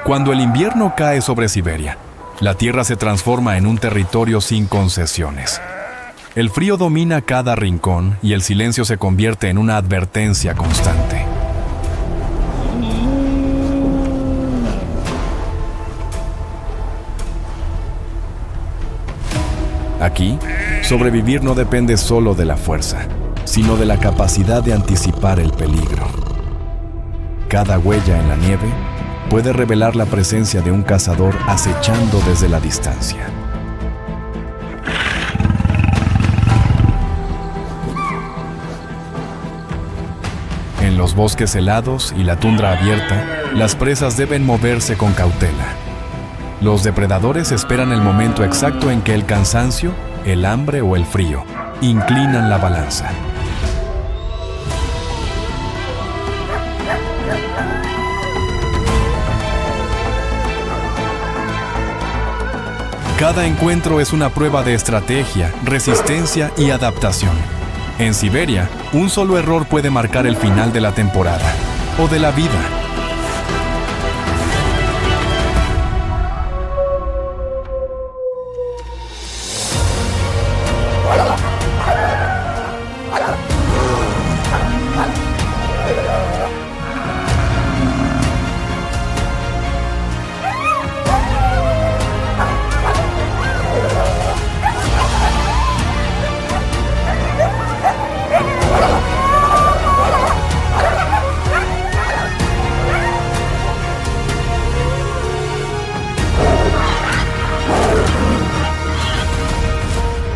Cuando el invierno cae sobre Siberia, la tierra se transforma en un territorio sin concesiones. El frío domina cada rincón y el silencio se convierte en una advertencia constante. Aquí, sobrevivir no depende solo de la fuerza, sino de la capacidad de anticipar el peligro. Cada huella en la nieve puede revelar la presencia de un cazador acechando desde la distancia. En los bosques helados y la tundra abierta, las presas deben moverse con cautela. Los depredadores esperan el momento exacto en que el cansancio, el hambre o el frío inclinan la balanza. Cada encuentro es una prueba de estrategia, resistencia y adaptación. En Siberia, un solo error puede marcar el final de la temporada o de la vida.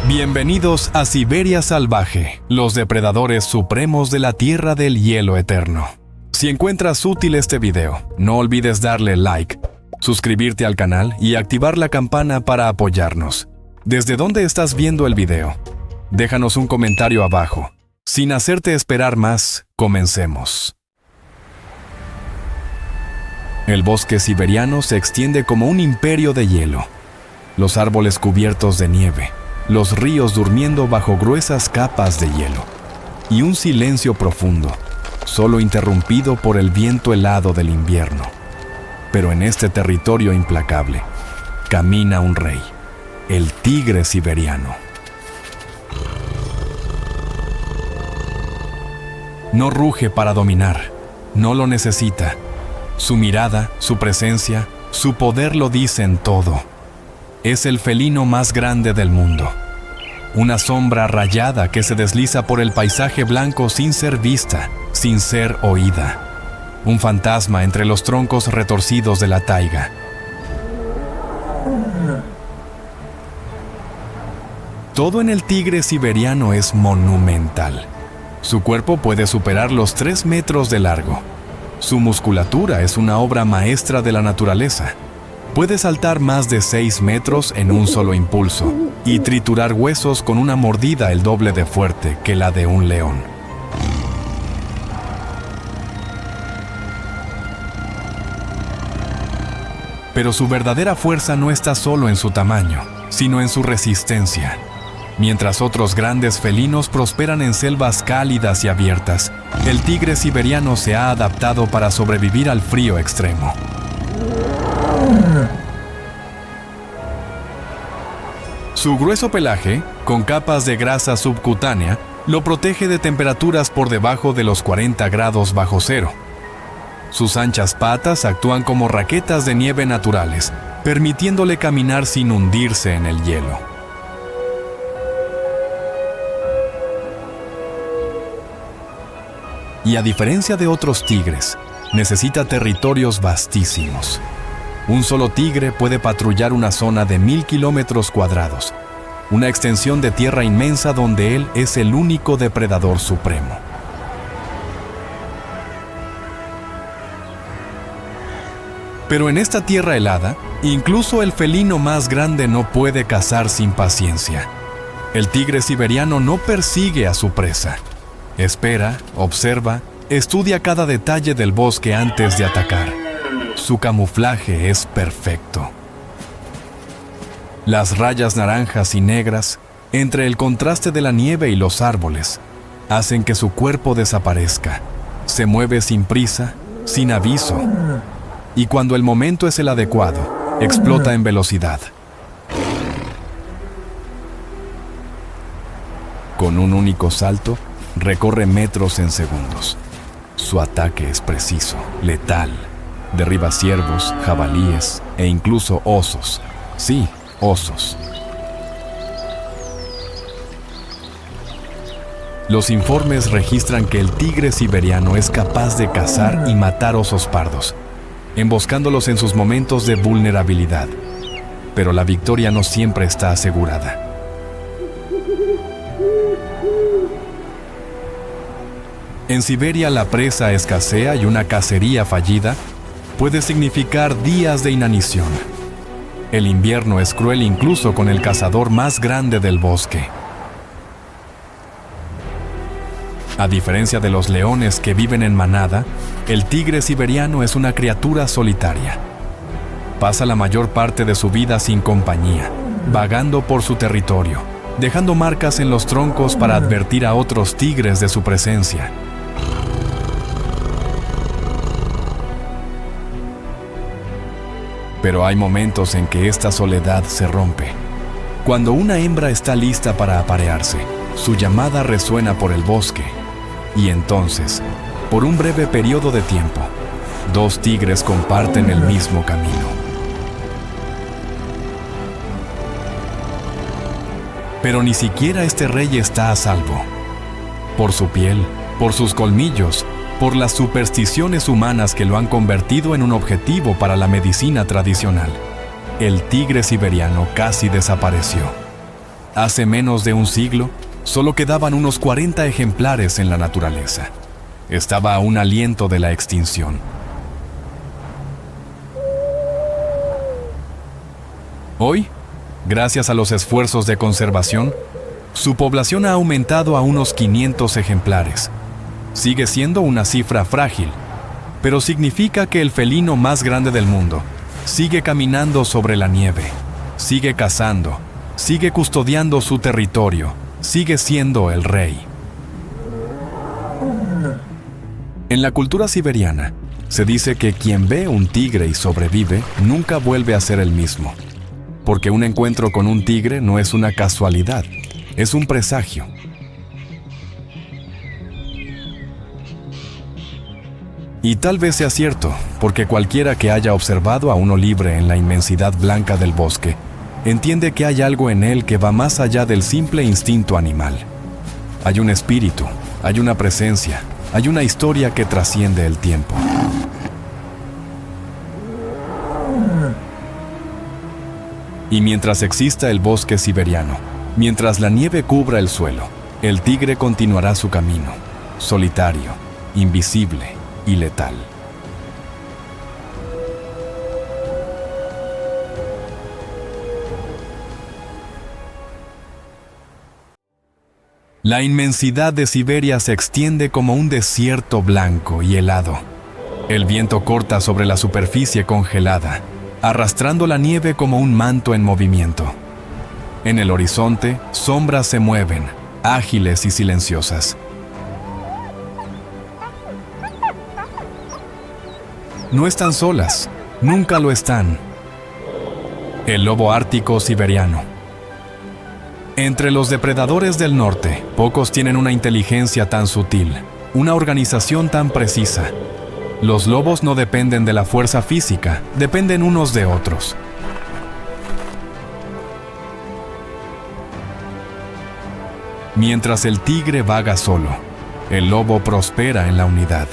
Bienvenidos a Siberia Salvaje, los depredadores supremos de la Tierra del Hielo Eterno. Si encuentras útil este video, no olvides darle like, suscribirte al canal y activar la campana para apoyarnos. ¿Desde dónde estás viendo el video? Déjanos un comentario abajo. Sin hacerte esperar más, comencemos. El bosque siberiano se extiende como un imperio de hielo. Los árboles cubiertos de nieve, los ríos durmiendo bajo gruesas capas de hielo, y un silencio profundo, solo interrumpido por el viento helado del invierno. Pero en este territorio implacable, camina un rey, el tigre siberiano. No ruge para dominar, no lo necesita. Su mirada, su presencia, su poder lo dicen todo. Es el felino más grande del mundo. Una sombra rayada que se desliza por el paisaje blanco sin ser vista, sin ser oída. Un fantasma entre los troncos retorcidos de la taiga. Todo en el tigre siberiano es monumental. Su cuerpo puede superar los 3 metros de largo. Su musculatura es una obra maestra de la naturaleza. Puede saltar más de 6 metros en un solo impulso y triturar huesos con una mordida el doble de fuerte que la de un león. Pero su verdadera fuerza no está solo en su tamaño, sino en su resistencia. Mientras otros grandes felinos prosperan en selvas cálidas y abiertas, el tigre siberiano se ha adaptado para sobrevivir al frío extremo. Su grueso pelaje, con capas de grasa subcutánea, lo protege de temperaturas por debajo de los 40 grados bajo cero. Sus anchas patas actúan como raquetas de nieve naturales, permitiéndole caminar sin hundirse en el hielo. Y a diferencia de otros tigres, necesita territorios vastísimos. Un solo tigre puede patrullar una zona de 1000 kilómetros cuadrados, una extensión de tierra inmensa donde él es el único depredador supremo. Pero en esta tierra helada, incluso el felino más grande no puede cazar sin paciencia. El tigre siberiano no persigue a su presa. Espera, observa, estudia cada detalle del bosque antes de atacar. Su camuflaje es perfecto. Las rayas naranjas y negras, entre el contraste de la nieve y los árboles, hacen que su cuerpo desaparezca. Se mueve sin prisa, sin aviso. y cuando el momento es el adecuado, explota en velocidad. Con un único salto, recorre metros en segundos. Su ataque es preciso, letal. Derriba ciervos, jabalíes e incluso osos. Sí, osos. Los informes registran que el tigre siberiano es capaz de cazar y matar osos pardos, emboscándolos en sus momentos de vulnerabilidad. Pero la victoria no siempre está asegurada. En Siberia la presa escasea y una cacería fallida puede significar días de inanición. El invierno es cruel incluso con el cazador más grande del bosque. A diferencia de los leones que viven en manada, el tigre siberiano es una criatura solitaria. Pasa la mayor parte de su vida sin compañía, vagando por su territorio, dejando marcas en los troncos para advertir a otros tigres de su presencia. Pero hay momentos en que esta soledad se rompe. Cuando una hembra está lista para aparearse, su llamada resuena por el bosque. Y entonces, por un breve periodo de tiempo, dos tigres comparten el mismo camino. Pero ni siquiera este rey está a salvo. Por su piel, por sus colmillos, por las supersticiones humanas que lo han convertido en un objetivo para la medicina tradicional, el tigre siberiano casi desapareció. Hace menos de un siglo, solo quedaban unos 40 ejemplares en la naturaleza. Estaba a un aliento de la extinción. Hoy, gracias a los esfuerzos de conservación, su población ha aumentado a unos 500 ejemplares. Sigue siendo una cifra frágil, pero significa que el felino más grande del mundo sigue caminando sobre la nieve, sigue cazando, sigue custodiando su territorio, sigue siendo el rey. En la cultura siberiana, se dice que quien ve un tigre y sobrevive nunca vuelve a ser el mismo, porque un encuentro con un tigre no es una casualidad, es un presagio. Y tal vez sea cierto, porque cualquiera que haya observado a uno libre en la inmensidad blanca del bosque, entiende que hay algo en él que va más allá del simple instinto animal. Hay un espíritu, hay una presencia, hay una historia que trasciende el tiempo. Y mientras exista el bosque siberiano, mientras la nieve cubra el suelo, el tigre continuará su camino, solitario, invisible y letal. La inmensidad de Siberia se extiende como un desierto blanco y helado. El viento corta sobre la superficie congelada, arrastrando la nieve como un manto en movimiento. En el horizonte, sombras se mueven, ágiles y silenciosas. No están solas, nunca lo están. El lobo ártico siberiano. Entre los depredadores del norte, pocos tienen una inteligencia tan sutil, una organización tan precisa. Los lobos no dependen de la fuerza física, dependen unos de otros. Mientras el tigre vaga solo, el lobo prospera en la unidad.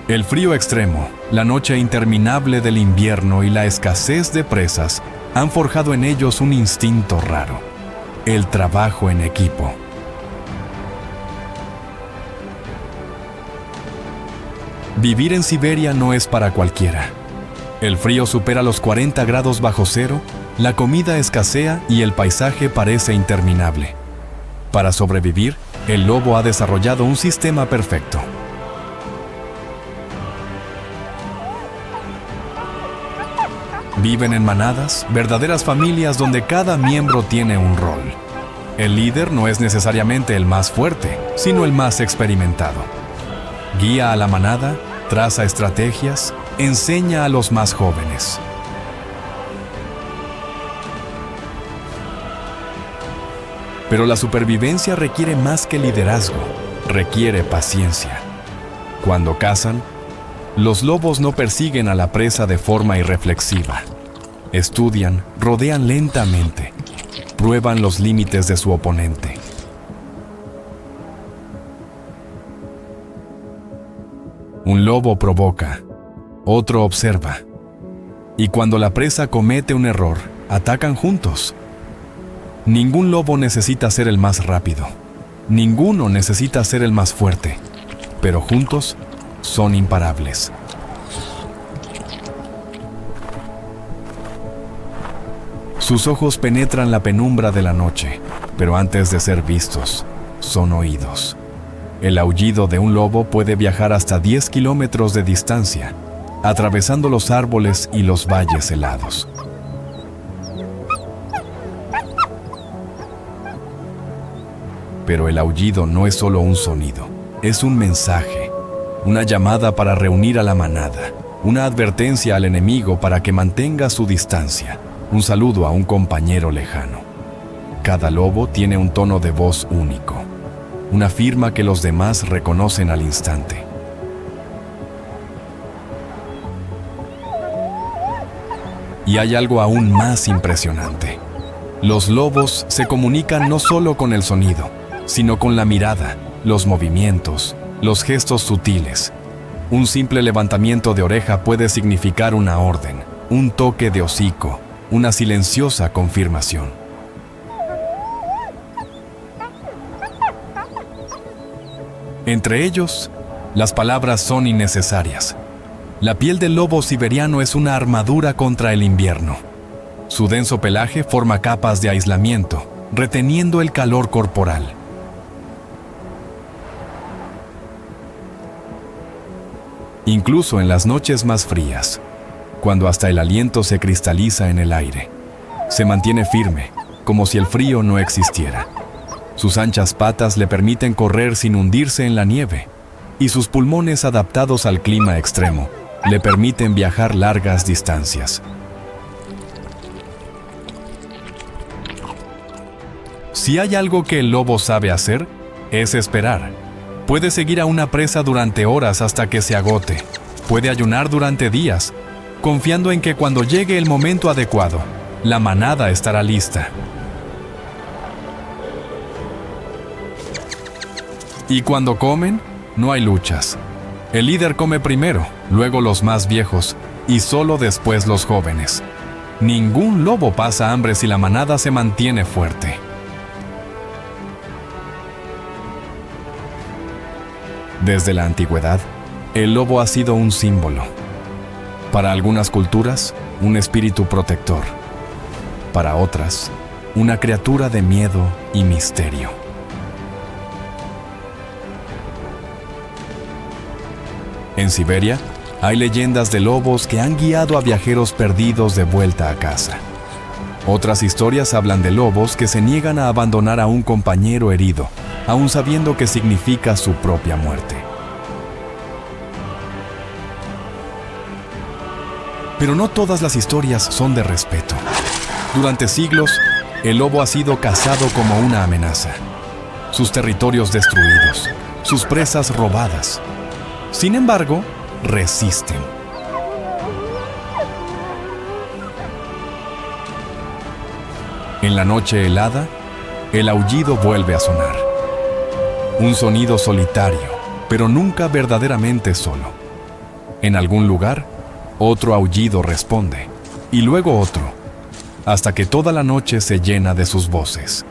El frío extremo, la noche interminable del invierno y la escasez de presas han forjado en ellos un instinto raro: el trabajo en equipo. Vivir en Siberia no es para cualquiera. El frío supera los 40 grados bajo cero, la comida escasea y el paisaje parece interminable. Para sobrevivir, el lobo ha desarrollado un sistema perfecto. Viven en manadas, verdaderas familias donde cada miembro tiene un rol. El líder no es necesariamente el más fuerte, sino el más experimentado. Guía a la manada, traza estrategias, enseña a los más jóvenes. Pero la supervivencia requiere más que liderazgo, requiere paciencia. Cuando cazan, los lobos no persiguen a la presa de forma irreflexiva. Estudian, rodean lentamente, prueban los límites de su oponente. Un lobo provoca, otro observa. Y cuando la presa comete un error, atacan juntos. Ningún lobo necesita ser el más rápido. Ninguno necesita ser el más fuerte. Pero juntos son imparables. Sus ojos penetran la penumbra de la noche, pero antes de ser vistos, son oídos. El aullido de un lobo puede viajar hasta 10 kilómetros de distancia, atravesando los árboles y los valles helados. Pero el aullido no es solo un sonido, es un mensaje, una llamada para reunir a la manada, una advertencia al enemigo para que mantenga su distancia, un saludo a un compañero lejano. Cada lobo tiene un tono de voz único, una firma que los demás reconocen al instante. Y hay algo aún más impresionante. Los lobos se comunican no solo con el sonido, sino con la mirada, los movimientos, los gestos sutiles. Un simple levantamiento de oreja puede significar una orden, un toque de hocico, una silenciosa confirmación. Entre ellos, las palabras son innecesarias. La piel del lobo siberiano es una armadura contra el invierno. Su denso pelaje forma capas de aislamiento, reteniendo el calor corporal. Incluso en las noches más frías, cuando hasta el aliento se cristaliza en el aire, se mantiene firme, como si el frío no existiera. Sus anchas patas le permiten correr sin hundirse en la nieve, y sus pulmones adaptados al clima extremo le permiten viajar largas distancias. Si hay algo que el lobo sabe hacer, es esperar. Puede seguir a una presa durante horas hasta que se agote. Puede ayunar durante días, confiando en que cuando llegue el momento adecuado, la manada estará lista. Y cuando comen, no hay luchas. El líder come primero, luego los más viejos, y solo después los jóvenes. Ningún lobo pasa hambre si la manada se mantiene fuerte. Desde la antigüedad, el lobo ha sido un símbolo. Para algunas culturas, un espíritu protector. Para otras, una criatura de miedo y misterio. En Siberia, hay leyendas de lobos que han guiado a viajeros perdidos de vuelta a casa. Otras historias hablan de lobos que se niegan a abandonar a un compañero herido, aun sabiendo que significa su propia muerte. Pero no todas las historias son de respeto. Durante siglos, el lobo ha sido cazado como una amenaza. Sus territorios destruidos, sus presas robadas. Sin embargo, resisten. En la noche helada, el aullido vuelve a sonar. Un sonido solitario, pero nunca verdaderamente solo. En algún lugar, otro aullido responde, y luego otro, hasta que toda la noche se llena de sus voces.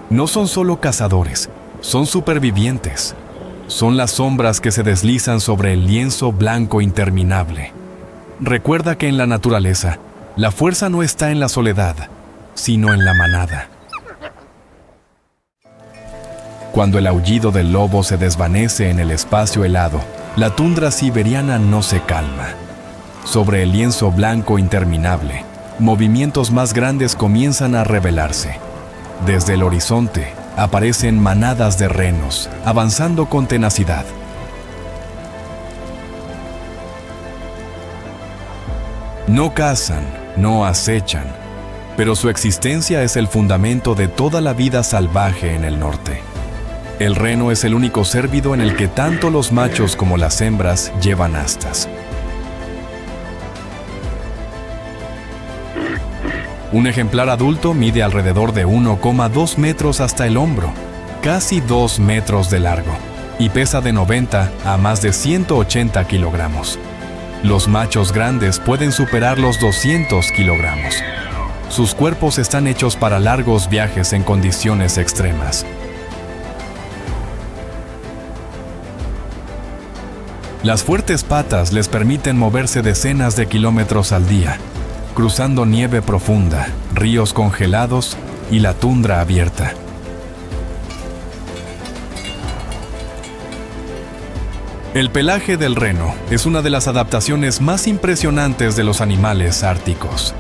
No son solo cazadores, son supervivientes. Son las sombras que se deslizan sobre el lienzo blanco interminable. Recuerda que en la naturaleza, la fuerza no está en la soledad, sino en la manada. Cuando el aullido del lobo se desvanece en el espacio helado, la tundra siberiana no se calma. Sobre el lienzo blanco interminable, movimientos más grandes comienzan a revelarse. Desde el horizonte, aparecen manadas de renos, avanzando con tenacidad. No cazan, no acechan, pero su existencia es el fundamento de toda la vida salvaje en el norte. El reno es el único cérvido en el que tanto los machos como las hembras llevan astas. Un ejemplar adulto mide alrededor de 1,2 metros hasta el hombro, casi 2 metros de largo, y pesa de 90 a más de 180 kilogramos. Los machos grandes pueden superar los 200 kilogramos. Sus cuerpos están hechos para largos viajes en condiciones extremas. Las fuertes patas les permiten moverse decenas de kilómetros al día, cruzando nieve profunda, ríos congelados y la tundra abierta. El pelaje del reno es una de las adaptaciones más impresionantes de los animales árticos.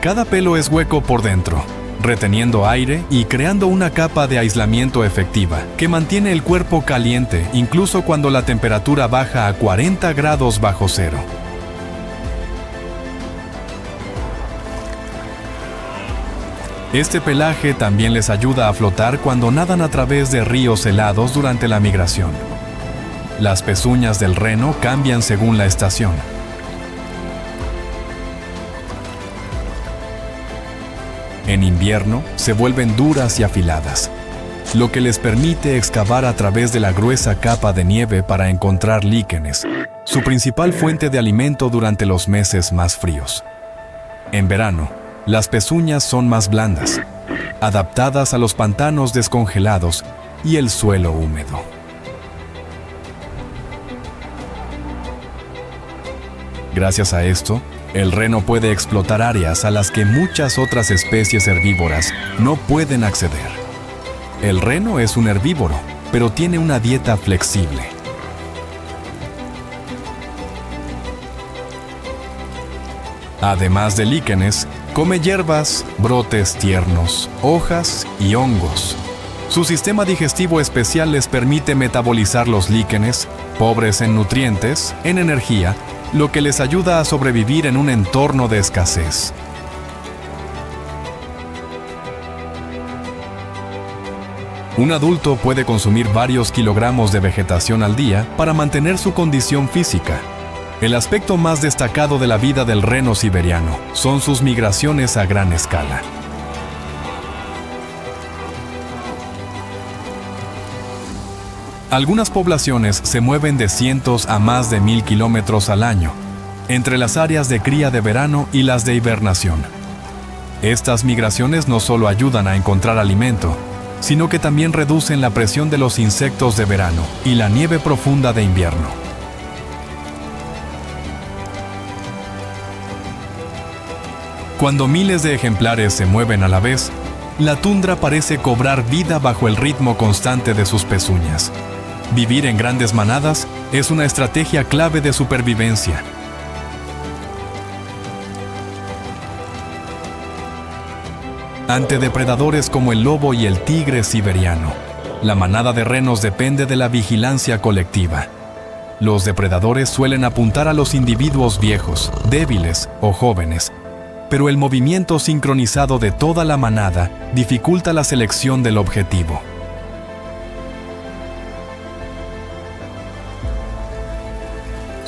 Cada pelo es hueco por dentro, reteniendo aire y creando una capa de aislamiento efectiva que mantiene el cuerpo caliente incluso cuando la temperatura baja a 40 grados bajo cero. Este pelaje también les ayuda a flotar cuando nadan a través de ríos helados durante la migración. Las pezuñas del reno cambian según la estación. En invierno se vuelven duras y afiladas, lo que les permite excavar a través de la gruesa capa de nieve para encontrar líquenes, su principal fuente de alimento durante los meses más fríos. En verano, las pezuñas son más blandas, adaptadas a los pantanos descongelados y el suelo húmedo. Gracias a esto, el reno puede explotar áreas a las que muchas otras especies herbívoras no pueden acceder. El reno es un herbívoro, pero tiene una dieta flexible. Además de líquenes, come hierbas, brotes tiernos, hojas y hongos. Su sistema digestivo especial les permite metabolizar los líquenes, pobres en nutrientes, en energía, lo que les ayuda a sobrevivir en un entorno de escasez. Un adulto puede consumir varios kilogramos de vegetación al día para mantener su condición física. El aspecto más destacado de la vida del reno siberiano son sus migraciones a gran escala. Algunas poblaciones se mueven de cientos a más de 1000 kilómetros al año, entre las áreas de cría de verano y las de hibernación. Estas migraciones no solo ayudan a encontrar alimento, sino que también reducen la presión de los insectos de verano y la nieve profunda de invierno. Cuando miles de ejemplares se mueven a la vez, la tundra parece cobrar vida bajo el ritmo constante de sus pezuñas. Vivir en grandes manadas es una estrategia clave de supervivencia. Ante depredadores como el lobo y el tigre siberiano, la manada de renos depende de la vigilancia colectiva. Los depredadores suelen apuntar a los individuos viejos, débiles o jóvenes, pero el movimiento sincronizado de toda la manada dificulta la selección del objetivo.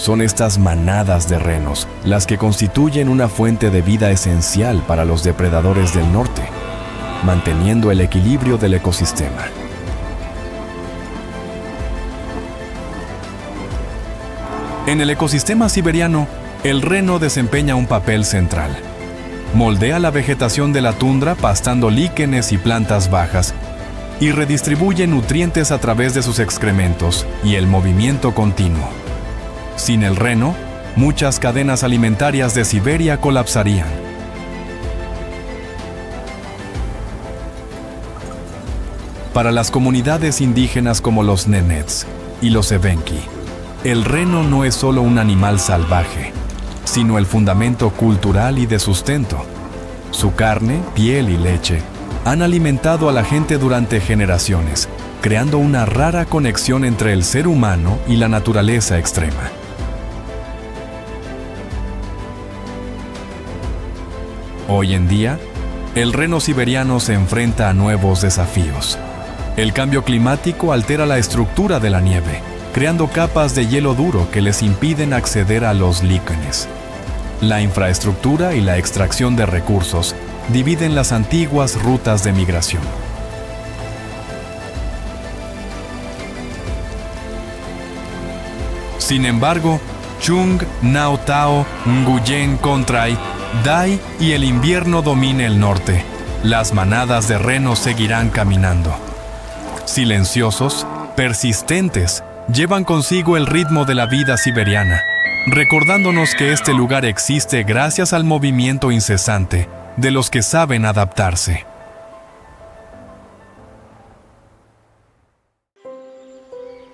Son estas manadas de renos las que constituyen una fuente de vida esencial para los depredadores del norte, manteniendo el equilibrio del ecosistema. En el ecosistema siberiano, el reno desempeña un papel central. Moldea la vegetación de la tundra pastando líquenes y plantas bajas y redistribuye nutrientes a través de sus excrementos y el movimiento continuo. Sin el reno, muchas cadenas alimentarias de Siberia colapsarían. Para las comunidades indígenas como los Nenets y los Evenki, el reno no es solo un animal salvaje, sino el fundamento cultural y de sustento. Su carne, piel y leche han alimentado a la gente durante generaciones, creando una rara conexión entre el ser humano y la naturaleza extrema. Hoy en día, el reno siberiano se enfrenta a nuevos desafíos. El cambio climático altera la estructura de la nieve, creando capas de hielo duro que les impiden acceder a los líquenes. La infraestructura y la extracción de recursos dividen las antiguas rutas de migración. Sin embargo, Chung, Nao Tao, Nguyen Contrai, Dai y el invierno domina el norte. Las manadas de renos seguirán caminando. Silenciosos, persistentes, llevan consigo el ritmo de la vida siberiana, recordándonos que este lugar existe gracias al movimiento incesante de los que saben adaptarse.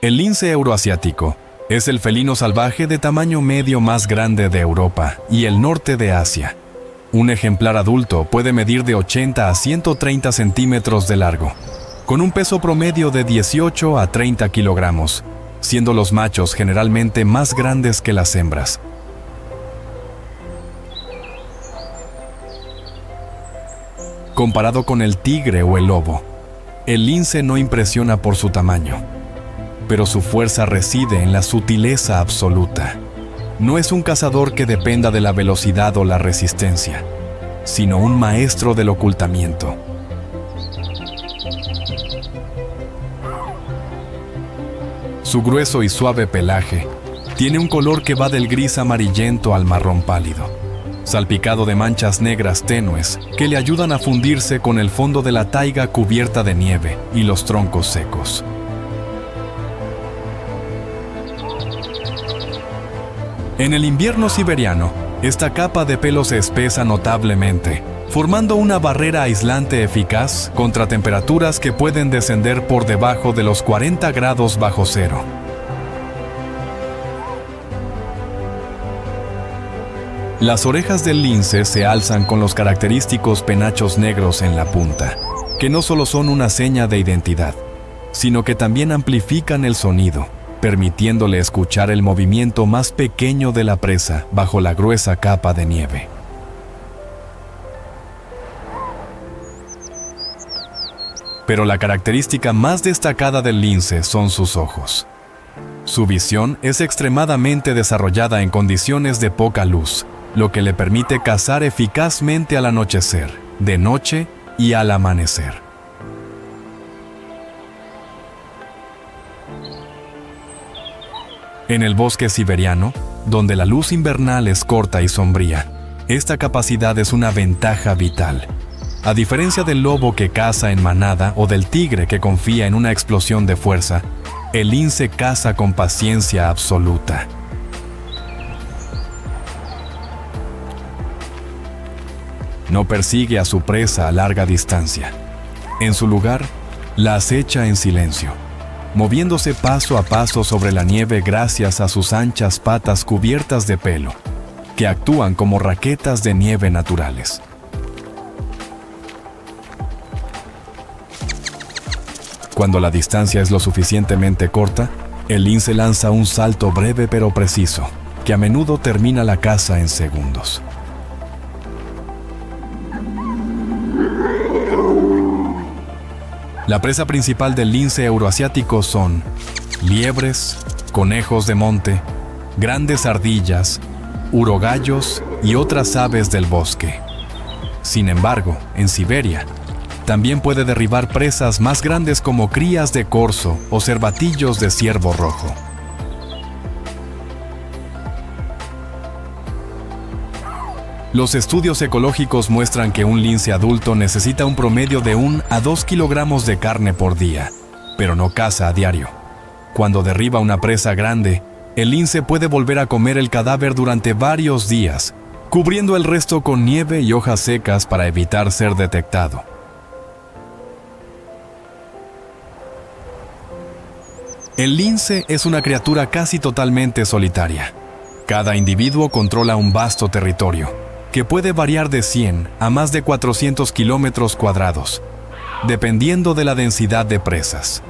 El lince euroasiático es el felino salvaje de tamaño medio más grande de Europa y el norte de Asia. Un ejemplar adulto puede medir de 80 a 130 centímetros de largo, con un peso promedio de 18 a 30 kilogramos, siendo los machos generalmente más grandes que las hembras. Comparado con el tigre o el lobo, el lince no impresiona por su tamaño, pero su fuerza reside en la sutileza absoluta. No es un cazador que dependa de la velocidad o la resistencia, sino un maestro del ocultamiento. Su grueso y suave pelaje tiene un color que va del gris amarillento al marrón pálido, salpicado de manchas negras tenues que le ayudan a fundirse con el fondo de la taiga cubierta de nieve y los troncos secos. En el invierno siberiano, esta capa de pelo se espesa notablemente, formando una barrera aislante eficaz contra temperaturas que pueden descender por debajo de los 40 grados bajo cero. Las orejas del lince se alzan con los característicos penachos negros en la punta, que no solo son una seña de identidad, sino que también amplifican el sonido, permitiéndole escuchar el movimiento más pequeño de la presa bajo la gruesa capa de nieve. Pero la característica más destacada del lince son sus ojos. Su visión es extremadamente desarrollada en condiciones de poca luz, lo que le permite cazar eficazmente al anochecer, de noche y al amanecer. En el bosque siberiano, donde la luz invernal es corta y sombría, esta capacidad es una ventaja vital. A diferencia del lobo que caza en manada o del tigre que confía en una explosión de fuerza, el lince caza con paciencia absoluta. No persigue a su presa a larga distancia. En su lugar, la acecha en silencio, moviéndose paso a paso sobre la nieve gracias a sus anchas patas cubiertas de pelo, que actúan como raquetas de nieve naturales. Cuando la distancia es lo suficientemente corta, el lince lanza un salto breve pero preciso, que a menudo termina la caza en segundos. La presa principal del lince euroasiático son liebres, conejos de monte, grandes ardillas, urogallos y otras aves del bosque. Sin embargo, en Siberia, también puede derribar presas más grandes como crías de corzo o cervatillos de ciervo rojo. Los estudios ecológicos muestran que un lince adulto necesita un promedio de 1 a 2 kilogramos de carne por día, pero no caza a diario. Cuando derriba una presa grande, el lince puede volver a comer el cadáver durante varios días, cubriendo el resto con nieve y hojas secas para evitar ser detectado. El lince es una criatura casi totalmente solitaria. Cada individuo controla un vasto territorio, que puede variar de 100 a más de 400 kilómetros cuadrados, dependiendo de la densidad de presas.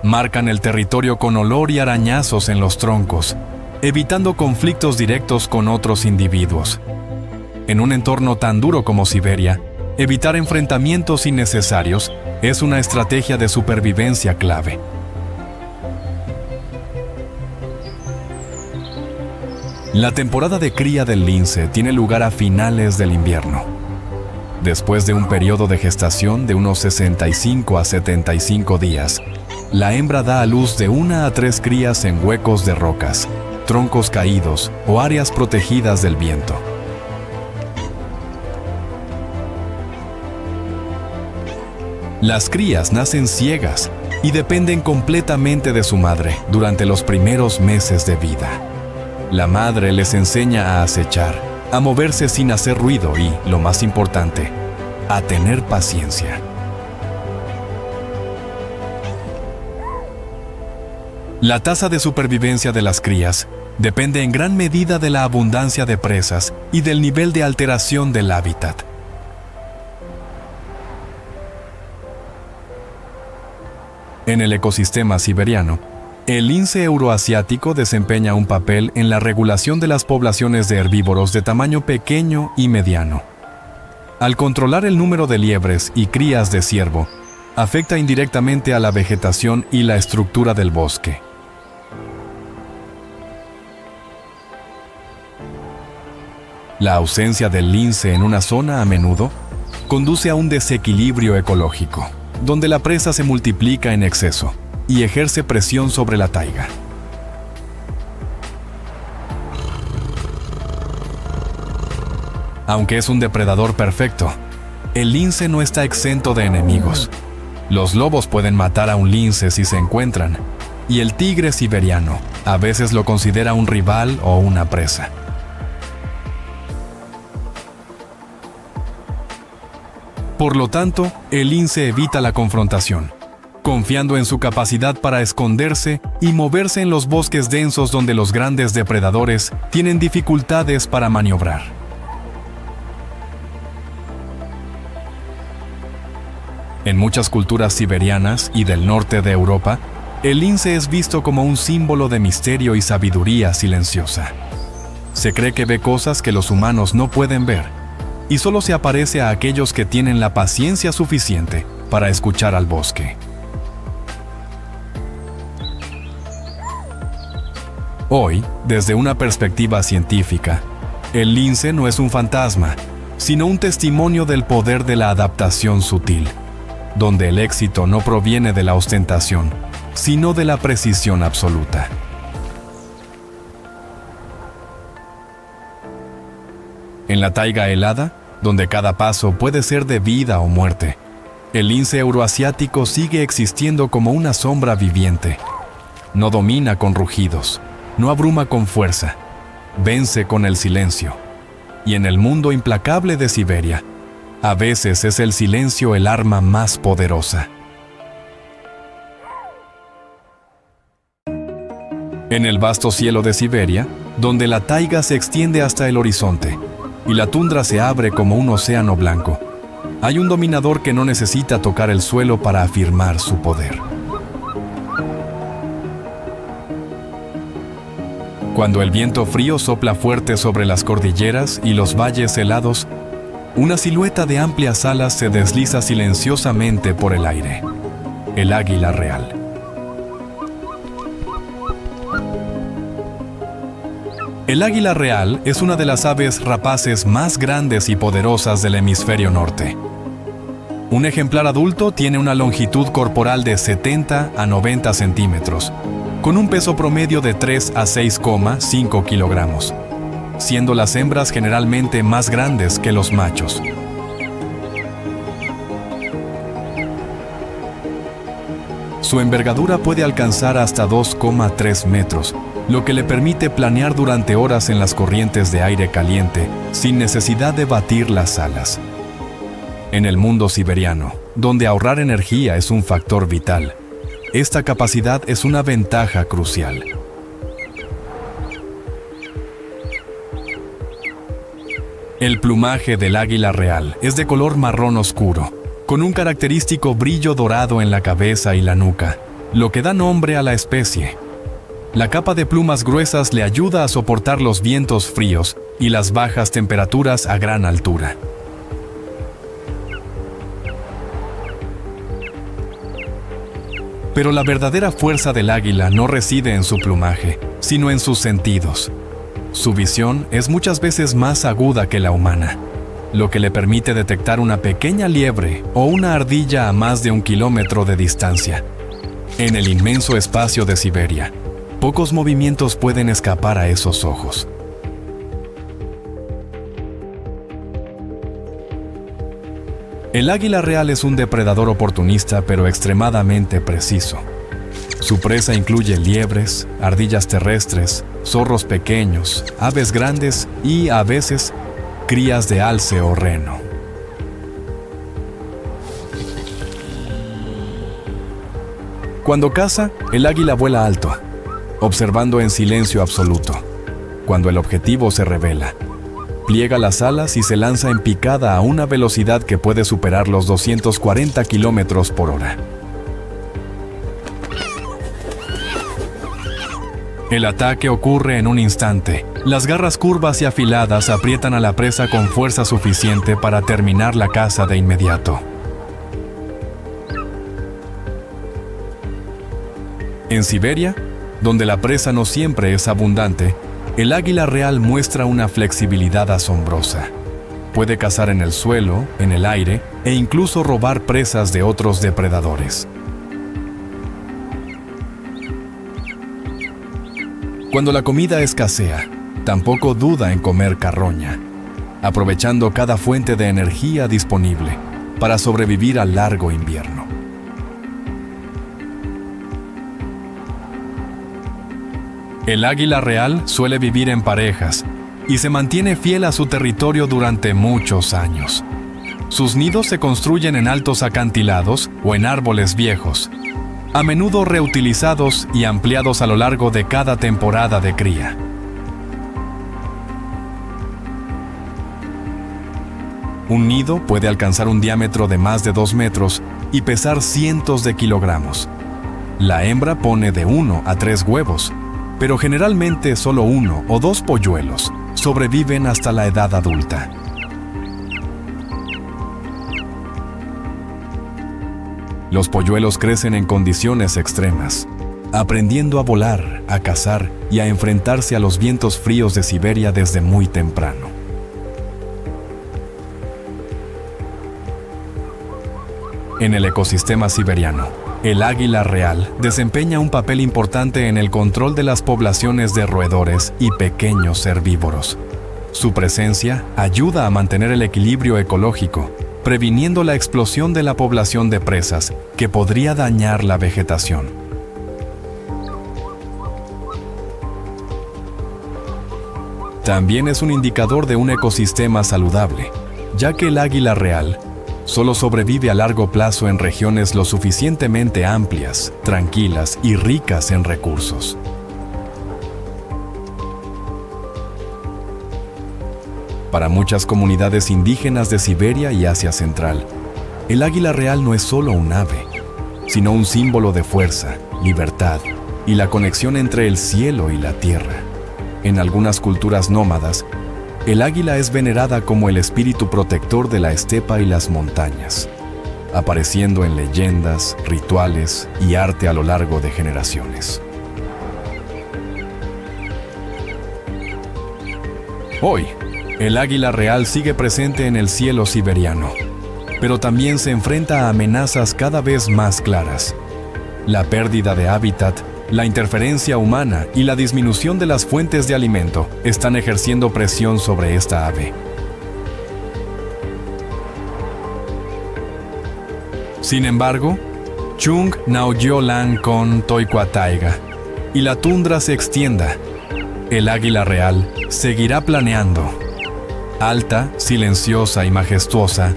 Marcan el territorio con olor y arañazos en los troncos, evitando conflictos directos con otros individuos. En un entorno tan duro como Siberia, evitar enfrentamientos innecesarios es una estrategia de supervivencia clave. La temporada de cría del lince tiene lugar a finales del invierno. Después de un periodo de gestación de unos 65 a 75 días, la hembra da a luz de 1 a 3 crías en huecos de rocas, troncos caídos o áreas protegidas del viento. Las crías nacen ciegas y dependen completamente de su madre durante los primeros meses de vida. La madre les enseña a acechar, a moverse sin hacer ruido y, lo más importante, a tener paciencia. La tasa de supervivencia de las crías depende en gran medida de la abundancia de presas y del nivel de alteración del hábitat. En el ecosistema siberiano, el lince euroasiático desempeña un papel en la regulación de las poblaciones de herbívoros de tamaño pequeño y mediano. Al controlar el número de liebres y crías de ciervo, afecta indirectamente a la vegetación y la estructura del bosque. La ausencia del lince en una zona a menudo conduce a un desequilibrio ecológico, donde la presa se multiplica en exceso y ejerce presión sobre la taiga. Aunque es un depredador perfecto, el lince no está exento de enemigos. Los lobos pueden matar a un lince si se encuentran, y el tigre siberiano a veces lo considera un rival o una presa. Por lo tanto, el lince evita la confrontación, confiando en su capacidad para esconderse y moverse en los bosques densos donde los grandes depredadores tienen dificultades para maniobrar. En muchas culturas siberianas y del norte de Europa, el lince es visto como un símbolo de misterio y sabiduría silenciosa. Se cree que ve cosas que los humanos no pueden ver, y solo se aparece a aquellos que tienen la paciencia suficiente para escuchar al bosque. Hoy, desde una perspectiva científica, el lince no es un fantasma, sino un testimonio del poder de la adaptación sutil, donde el éxito no proviene de la ostentación, sino de la precisión absoluta. En la taiga helada, donde cada paso puede ser de vida o muerte, el lince euroasiático sigue existiendo como una sombra viviente. No domina con rugidos, no abruma con fuerza, vence con el silencio. Y en el mundo implacable de Siberia, a veces es el silencio el arma más poderosa. En el vasto cielo de Siberia, donde la taiga se extiende hasta el horizonte y la tundra se abre como un océano blanco, hay un dominador que no necesita tocar el suelo para afirmar su poder. Cuando el viento frío sopla fuerte sobre las cordilleras y los valles helados, una silueta de amplias alas se desliza silenciosamente por el aire. El águila real. El águila real es una de las aves rapaces más grandes y poderosas del hemisferio norte. Un ejemplar adulto tiene una longitud corporal de 70 a 90 centímetros, con un peso promedio de 3 a 6,5 kilogramos, siendo las hembras generalmente más grandes que los machos. Su envergadura puede alcanzar hasta 2,3 metros, lo que le permite planear durante horas en las corrientes de aire caliente, sin necesidad de batir las alas. En el mundo siberiano, donde ahorrar energía es un factor vital, esta capacidad es una ventaja crucial. El plumaje del águila real es de color marrón oscuro, con un característico brillo dorado en la cabeza y la nuca, lo que da nombre a la especie. La capa de plumas gruesas le ayuda a soportar los vientos fríos y las bajas temperaturas a gran altura. Pero la verdadera fuerza del águila no reside en su plumaje, sino en sus sentidos. Su visión es muchas veces más aguda que la humana, lo que le permite detectar una pequeña liebre o una ardilla a más de 1 kilómetro de distancia. En el inmenso espacio de Siberia, pocos movimientos pueden escapar a esos ojos. El águila real es un depredador oportunista pero extremadamente preciso. Su presa incluye liebres, ardillas terrestres, zorros pequeños, aves grandes y, a veces, crías de alce o reno. Cuando caza, el águila vuela alto, observando en silencio absoluto. Cuando el objetivo se revela, pliega las alas y se lanza en picada a una velocidad que puede superar los 240 kilómetros por hora. El ataque ocurre en un instante. Las garras curvas y afiladas aprietan a la presa con fuerza suficiente para terminar la caza de inmediato. En Siberia, donde la presa no siempre es abundante, el águila real muestra una flexibilidad asombrosa. Puede cazar en el suelo, en el aire e incluso robar presas de otros depredadores. Cuando la comida escasea, tampoco duda en comer carroña, aprovechando cada fuente de energía disponible para sobrevivir al largo invierno. El águila real suele vivir en parejas y se mantiene fiel a su territorio durante muchos años. Sus nidos se construyen en altos acantilados o en árboles viejos, a menudo reutilizados y ampliados a lo largo de cada temporada de cría. Un nido puede alcanzar un diámetro de más de 2 metros y pesar cientos de kilogramos. La hembra pone de 1 a 3 huevos, pero generalmente solo 1 o 2 polluelos sobreviven hasta la edad adulta. Los polluelos crecen en condiciones extremas, aprendiendo a volar, a cazar y a enfrentarse a los vientos fríos de Siberia desde muy temprano. En el ecosistema siberiano, el águila real desempeña un papel importante en el control de las poblaciones de roedores y pequeños herbívoros. Su presencia ayuda a mantener el equilibrio ecológico, previniendo la explosión de la población de presas que podría dañar la vegetación. También es un indicador de un ecosistema saludable, ya que el águila real solo sobrevive a largo plazo en regiones lo suficientemente amplias, tranquilas y ricas en recursos. Para muchas comunidades indígenas de Siberia y Asia Central, el águila real no es solo un ave, sino un símbolo de fuerza, libertad y la conexión entre el cielo y la tierra. En algunas culturas nómadas, el águila es venerada como el espíritu protector de la estepa y las montañas, apareciendo en leyendas, rituales y arte a lo largo de generaciones. Hoy, el águila real sigue presente en el cielo siberiano, pero también se enfrenta a amenazas cada vez más claras. La pérdida de hábitat, la interferencia humana y la disminución de las fuentes de alimento están ejerciendo presión sobre esta ave. Sin embargo, Chung Naoyolan con Toicuataiga y la tundra se extienda, el águila real seguirá planeando. Alta, silenciosa y majestuosa,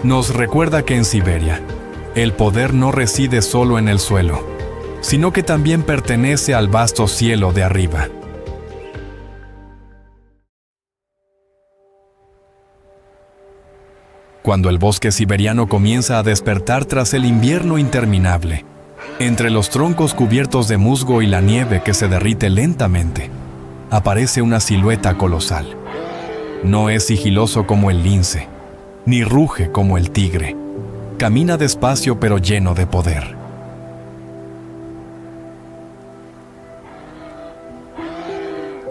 nos recuerda que en Siberia, el poder no reside solo en el suelo, sino que también pertenece al vasto cielo de arriba. Cuando el bosque siberiano comienza a despertar tras el invierno interminable, entre los troncos cubiertos de musgo y la nieve que se derrite lentamente, aparece una silueta colosal. No es sigiloso como el lince, ni ruge como el tigre. Camina despacio pero lleno de poder.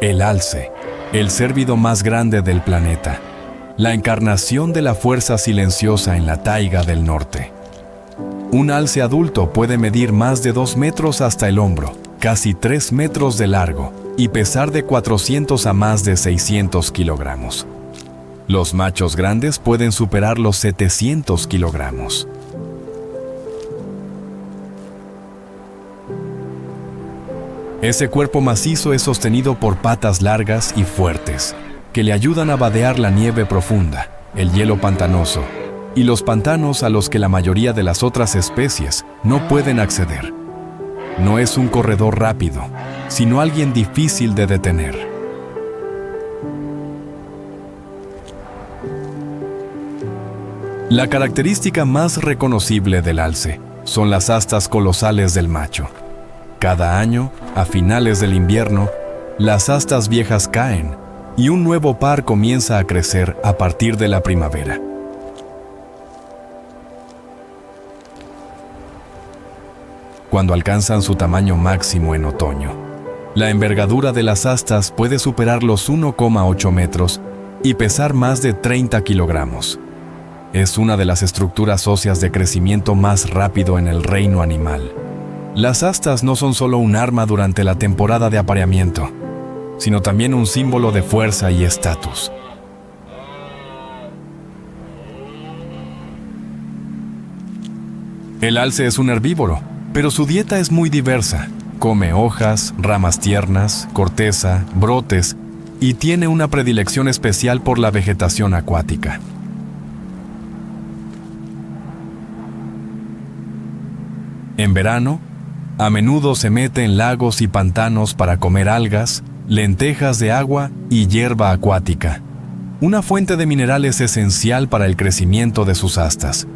El alce, el cérvido más grande del planeta, la encarnación de la fuerza silenciosa en la taiga del norte. Un alce adulto puede medir más de 2 metros hasta el hombro, casi 3 metros de largo y pesar de 400 a más de 600 kilogramos. Los machos grandes pueden superar los 700 kilogramos. Ese cuerpo macizo es sostenido por patas largas y fuertes, que le ayudan a vadear la nieve profunda, el hielo pantanoso y los pantanos a los que la mayoría de las otras especies no pueden acceder. No es un corredor rápido, sino alguien difícil de detener. La característica más reconocible del alce son las astas colosales del macho. Cada año, a finales del invierno, las astas viejas caen y un nuevo par comienza a crecer a partir de la primavera. Cuando alcanzan su tamaño máximo en otoño, la envergadura de las astas puede superar los 1,8 metros y pesar más de 30 kilogramos. Es una de las estructuras óseas de crecimiento más rápido en el reino animal. Las astas no son solo un arma durante la temporada de apareamiento, sino también un símbolo de fuerza y estatus. El alce es un herbívoro, pero su dieta es muy diversa. Come hojas, ramas tiernas, corteza, brotes y tiene una predilección especial por la vegetación acuática. En verano, a menudo se mete en lagos y pantanos para comer algas, lentejas de agua y hierba acuática, una fuente de minerales esencial para el crecimiento de sus astas.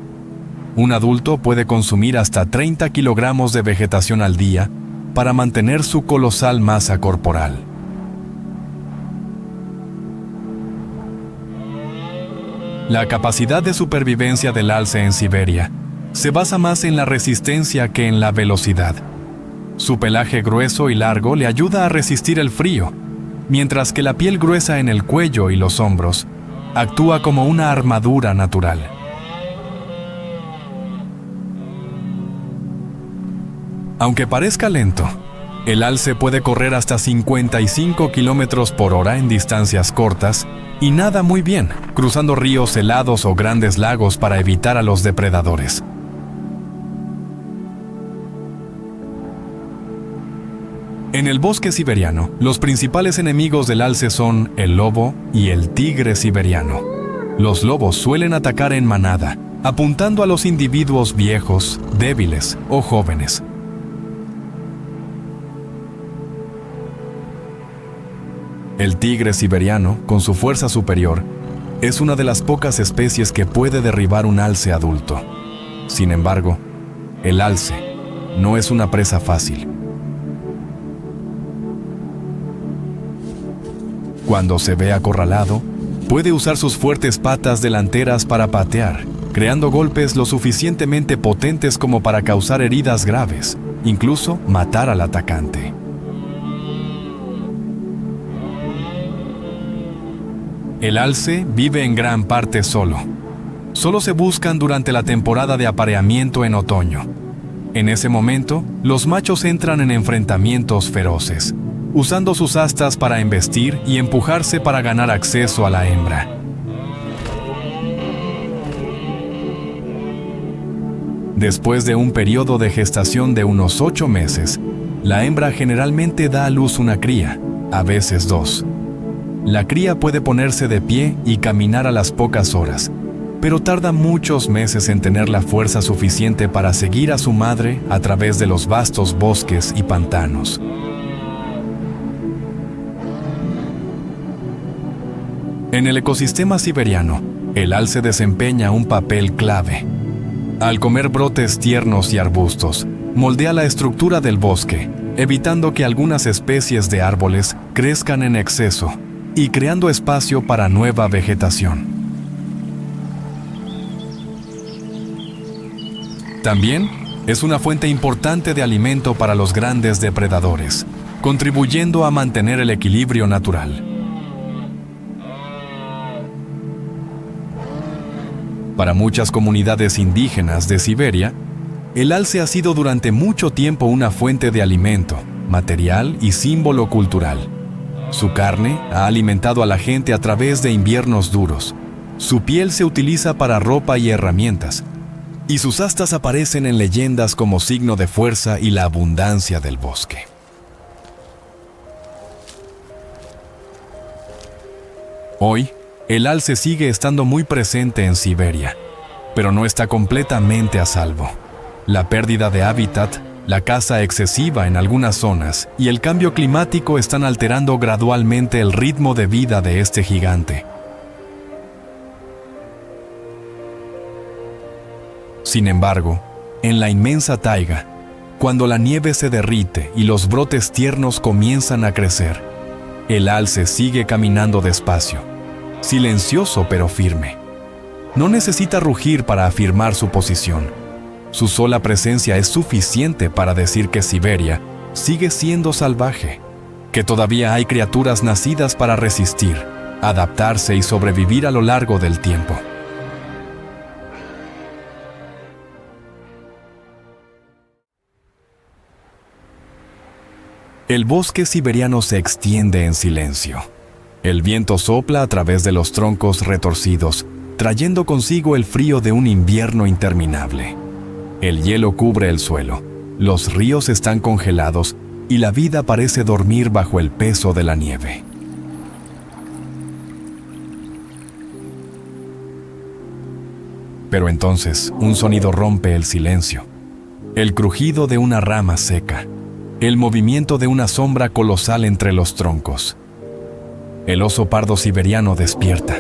Un adulto puede consumir hasta 30 kilogramos de vegetación al día para mantener su colosal masa corporal. La capacidad de supervivencia del alce en Siberia se basa más en la resistencia que en la velocidad. Su pelaje grueso y largo le ayuda a resistir el frío, mientras que la piel gruesa en el cuello y los hombros actúa como una armadura natural. Aunque parezca lento, el alce puede correr hasta 55 kilómetros por hora en distancias cortas y nada muy bien, cruzando ríos helados o grandes lagos para evitar a los depredadores. En el bosque siberiano, los principales enemigos del alce son el lobo y el tigre siberiano. Los lobos suelen atacar en manada, apuntando a los individuos viejos, débiles o jóvenes. El tigre siberiano, con su fuerza superior, es una de las pocas especies que puede derribar un alce adulto. Sin embargo, el alce no es una presa fácil. Cuando se ve acorralado, puede usar sus fuertes patas delanteras para patear, creando golpes lo suficientemente potentes como para causar heridas graves, incluso matar al atacante. El alce vive en gran parte solo. Solo se buscan durante la temporada de apareamiento en otoño. En ese momento, los machos entran en enfrentamientos feroces, usando sus astas para embestir y empujarse para ganar acceso a la hembra. Después de un periodo de gestación de unos 8 meses, la hembra generalmente da a luz una cría, a veces 2. La cría puede ponerse de pie y caminar a las pocas horas, pero tarda muchos meses en tener la fuerza suficiente para seguir a su madre a través de los vastos bosques y pantanos. En el ecosistema siberiano, El alce desempeña un papel clave. Al comer brotes tiernos y arbustos, moldea la estructura del bosque, evitando que algunas especies de árboles crezcan en exceso y creando espacio para nueva vegetación. También es una fuente importante de alimento para los grandes depredadores, contribuyendo a mantener el equilibrio natural. Para muchas comunidades indígenas de Siberia, el alce ha sido durante mucho tiempo una fuente de alimento, material y símbolo cultural. Su carne ha alimentado a la gente a través de inviernos duros. Su piel se utiliza para ropa y herramientas, y sus astas aparecen en leyendas como signo de fuerza y la abundancia del bosque. Hoy, el alce sigue estando muy presente en Siberia, pero no está completamente a salvo. La pérdida de hábitat, la caza excesiva en algunas zonas y el cambio climático están alterando gradualmente el ritmo de vida de este gigante. Sin embargo, en la inmensa taiga, cuando la nieve se derrite y los brotes tiernos comienzan a crecer, el alce sigue caminando despacio, silencioso pero firme. No necesita rugir para afirmar su posición. Su sola presencia es suficiente para decir que Siberia sigue siendo salvaje, que todavía hay criaturas nacidas para resistir, adaptarse y sobrevivir a lo largo del tiempo. El bosque siberiano se extiende en silencio. El viento sopla a través de los troncos retorcidos, trayendo consigo el frío de un invierno interminable. El hielo cubre el suelo, los ríos están congelados y la vida parece dormir bajo el peso de la nieve. Pero entonces, un sonido rompe el silencio. El crujido de una rama seca. El movimiento de una sombra colosal entre los troncos. El oso pardo siberiano despierta.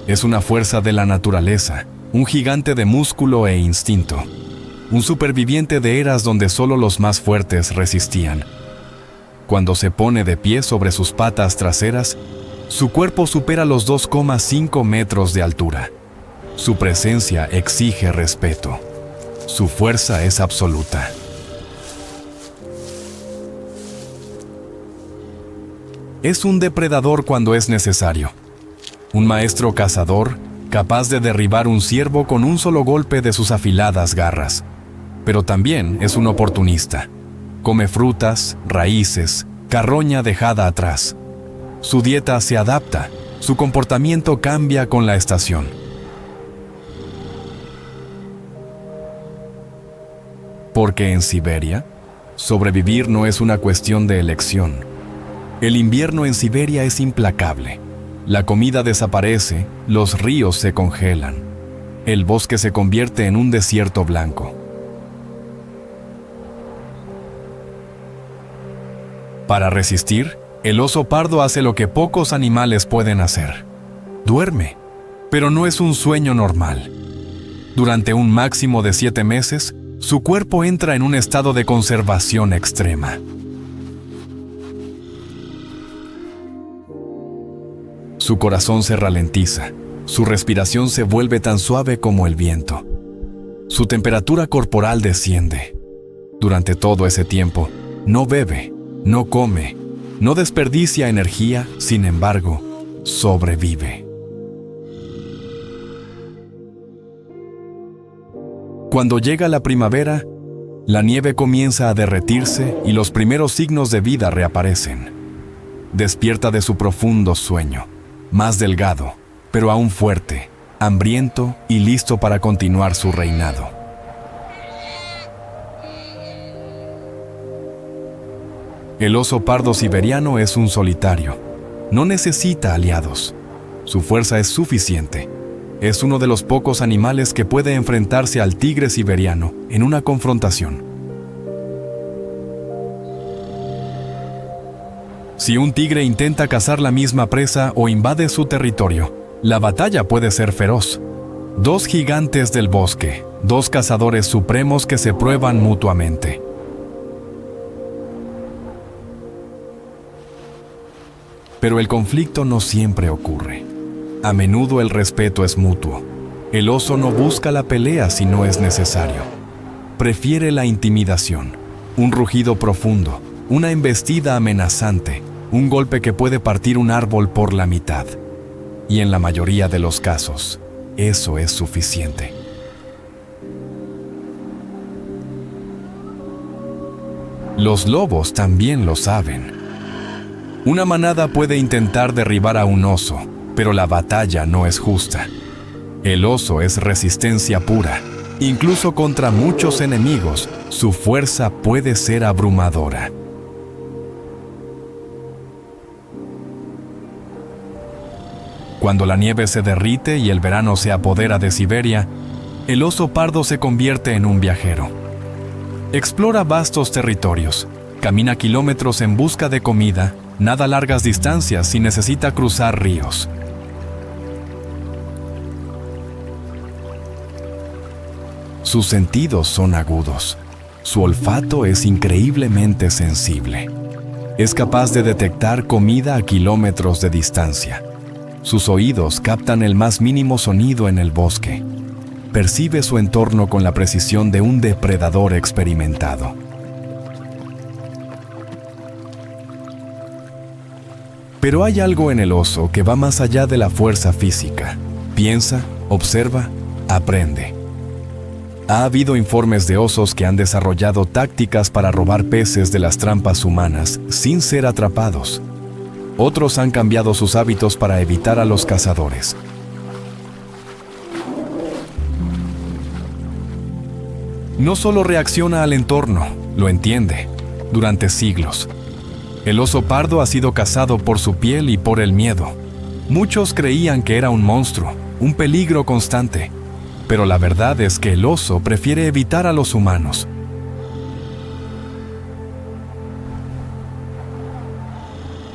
Es una fuerza de la naturaleza, un gigante de músculo e instinto, un superviviente de eras donde solo los más fuertes resistían. Cuando se pone de pie sobre sus patas traseras, su cuerpo supera los 2,5 metros de altura. Su presencia exige respeto. Su fuerza es absoluta. Es un depredador cuando es necesario. Un maestro cazador capaz de derribar un ciervo con un solo golpe de sus afiladas garras. Pero también es un oportunista. Come frutas, raíces, carroña dejada atrás. Su dieta se adapta, su comportamiento cambia con la estación. Porque en Siberia, sobrevivir no es una cuestión de elección. El invierno en Siberia es implacable. La comida desaparece, los ríos se congelan. El bosque se convierte en un desierto blanco. Para resistir, el oso pardo hace lo que pocos animales pueden hacer. Duerme, pero no es un sueño normal. Durante un máximo de 7 meses, su cuerpo entra en un estado de conservación extrema. Su corazón se ralentiza, su respiración se vuelve tan suave como el viento. Su temperatura corporal desciende. Durante todo ese tiempo, no bebe, no come, no desperdicia energía, sin embargo, sobrevive. Cuando llega la primavera, la nieve comienza a derretirse y los primeros signos de vida reaparecen. Despierta de su profundo sueño, más delgado, pero aún fuerte, hambriento y listo para continuar su reinado. El oso pardo siberiano es un solitario. No necesita aliados. Su fuerza es suficiente. Es uno de los pocos animales que puede enfrentarse al tigre siberiano en una confrontación. Si un tigre intenta cazar la misma presa o invade su territorio, la batalla puede ser feroz. Dos gigantes del bosque, dos cazadores supremos que se prueban mutuamente. Pero el conflicto no siempre ocurre. A menudo el respeto es mutuo. El oso no busca la pelea si no es necesario. Prefiere la intimidación, un rugido profundo, una embestida amenazante, un golpe que puede partir un árbol por la mitad. Y en la mayoría de los casos, eso es suficiente. Los lobos también lo saben. Una manada puede intentar derribar a un oso, pero la batalla no es justa. El oso es resistencia pura. Incluso contra muchos enemigos, su fuerza puede ser abrumadora. Cuando la nieve se derrite y el verano se apodera de Siberia, el oso pardo se convierte en un viajero. Explora vastos territorios, camina kilómetros en busca de comida, nada largas distancias y necesita cruzar ríos. Sus sentidos son agudos. Su olfato es increíblemente sensible. Es capaz de detectar comida a kilómetros de distancia. Sus oídos captan el más mínimo sonido en el bosque. Percibe su entorno con la precisión de un depredador experimentado. Pero hay algo en el oso que va más allá de la fuerza física. Piensa, observa, aprende. Ha habido informes de osos que han desarrollado tácticas para robar peces de las trampas humanas sin ser atrapados. Otros han cambiado sus hábitos para evitar a los cazadores. No solo reacciona al entorno, lo entiende. Durante siglos, el oso pardo ha sido cazado por su piel y por el miedo. Muchos creían que era un monstruo, un peligro constante. Pero la verdad es que el oso prefiere evitar a los humanos.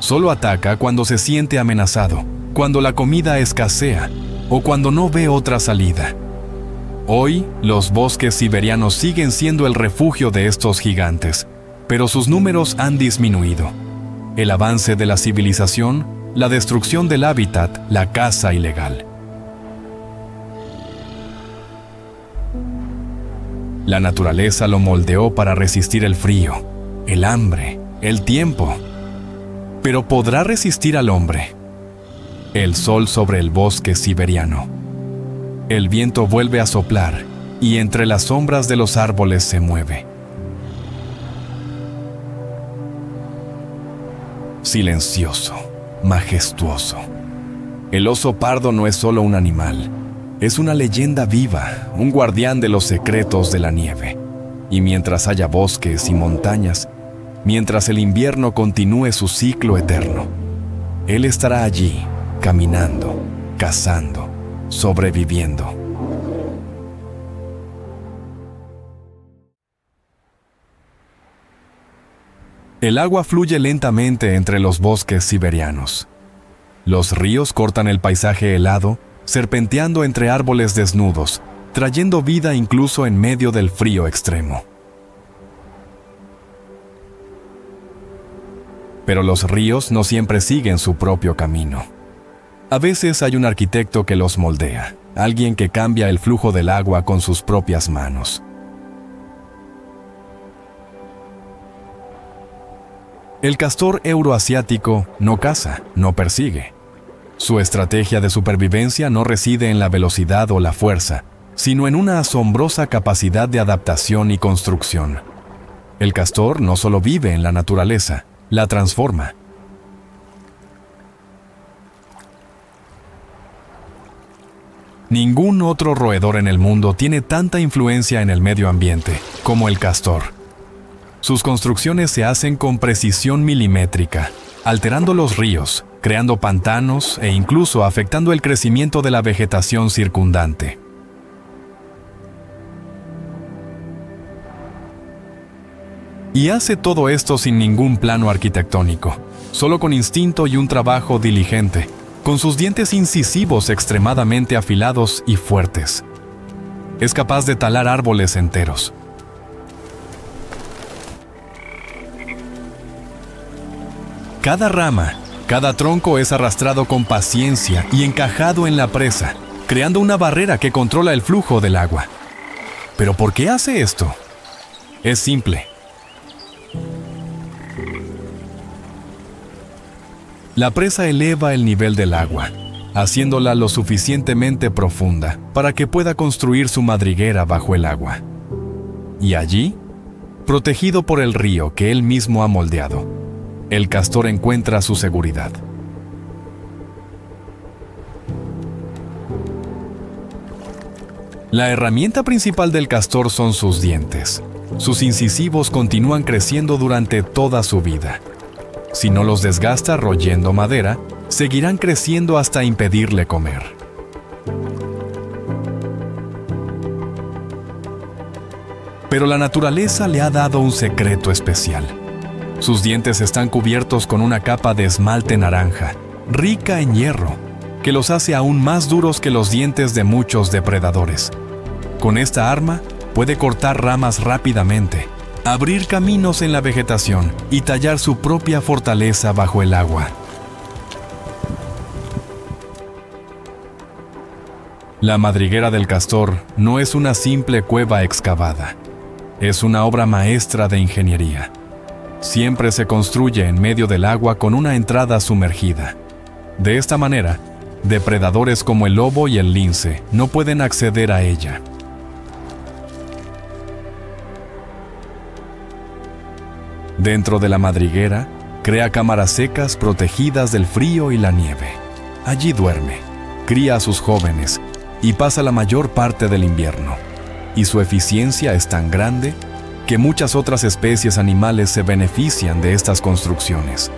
Solo ataca cuando se siente amenazado, cuando la comida escasea o cuando no ve otra salida. Hoy, los bosques siberianos siguen siendo el refugio de estos gigantes, pero sus números han disminuido. El avance de la civilización, la destrucción del hábitat, la caza ilegal. La naturaleza lo moldeó para resistir el frío, el hambre, el tiempo. Pero ¿podrá resistir al hombre? El sol sobre el bosque siberiano. El viento vuelve a soplar y entre las sombras de los árboles se mueve. Silencioso, majestuoso. El oso pardo no es solo un animal. Es una leyenda viva, un guardián de los secretos de la nieve. Y mientras haya bosques y montañas, mientras el invierno continúe su ciclo eterno, él estará allí, caminando, cazando, sobreviviendo. El agua fluye lentamente entre los bosques siberianos. Los ríos cortan el paisaje helado, serpenteando entre árboles desnudos, trayendo vida incluso en medio del frío extremo. Pero los ríos no siempre siguen su propio camino. A veces hay un arquitecto que los moldea, alguien que cambia el flujo del agua con sus propias manos. El castor euroasiático no caza, no persigue. Su estrategia de supervivencia no reside en la velocidad o la fuerza, sino en una asombrosa capacidad de adaptación y construcción. El castor no solo vive en la naturaleza, la transforma. Ningún otro roedor en el mundo tiene tanta influencia en el medio ambiente como el castor. Sus construcciones se hacen con precisión milimétrica, alterando los ríos, creando pantanos e incluso afectando el crecimiento de la vegetación circundante. Y hace todo esto sin ningún plano arquitectónico, solo con instinto y un trabajo diligente, con sus dientes incisivos extremadamente afilados y fuertes. Es capaz de talar árboles enteros. Cada rama, cada tronco es arrastrado con paciencia y encajado en la presa, creando una barrera que controla el flujo del agua. ¿Pero por qué hace esto? Es simple. La presa eleva el nivel del agua, haciéndola lo suficientemente profunda para que pueda construir su madriguera bajo el agua. Y allí, protegido por el río que él mismo ha moldeado, el castor encuentra su seguridad. La herramienta principal del castor son sus dientes. Sus incisivos continúan creciendo durante toda su vida. Si no los desgasta royendo madera, seguirán creciendo hasta impedirle comer. Pero la naturaleza le ha dado un secreto especial. Sus dientes están cubiertos con una capa de esmalte naranja, rica en hierro, que los hace aún más duros que los dientes de muchos depredadores. Con esta arma, puede cortar ramas rápidamente, abrir caminos en la vegetación y tallar su propia fortaleza bajo el agua. La madriguera del castor no es una simple cueva excavada. Es una obra maestra de ingeniería. Siempre se construye en medio del agua con una entrada sumergida. De esta manera, depredadores como el lobo y el lince no pueden acceder a ella. Dentro de la madriguera, crea cámaras secas protegidas del frío y la nieve. Allí duerme, cría a sus jóvenes y pasa la mayor parte del invierno. Y su eficiencia es tan grande que muchas otras especies animales se benefician de estas construcciones.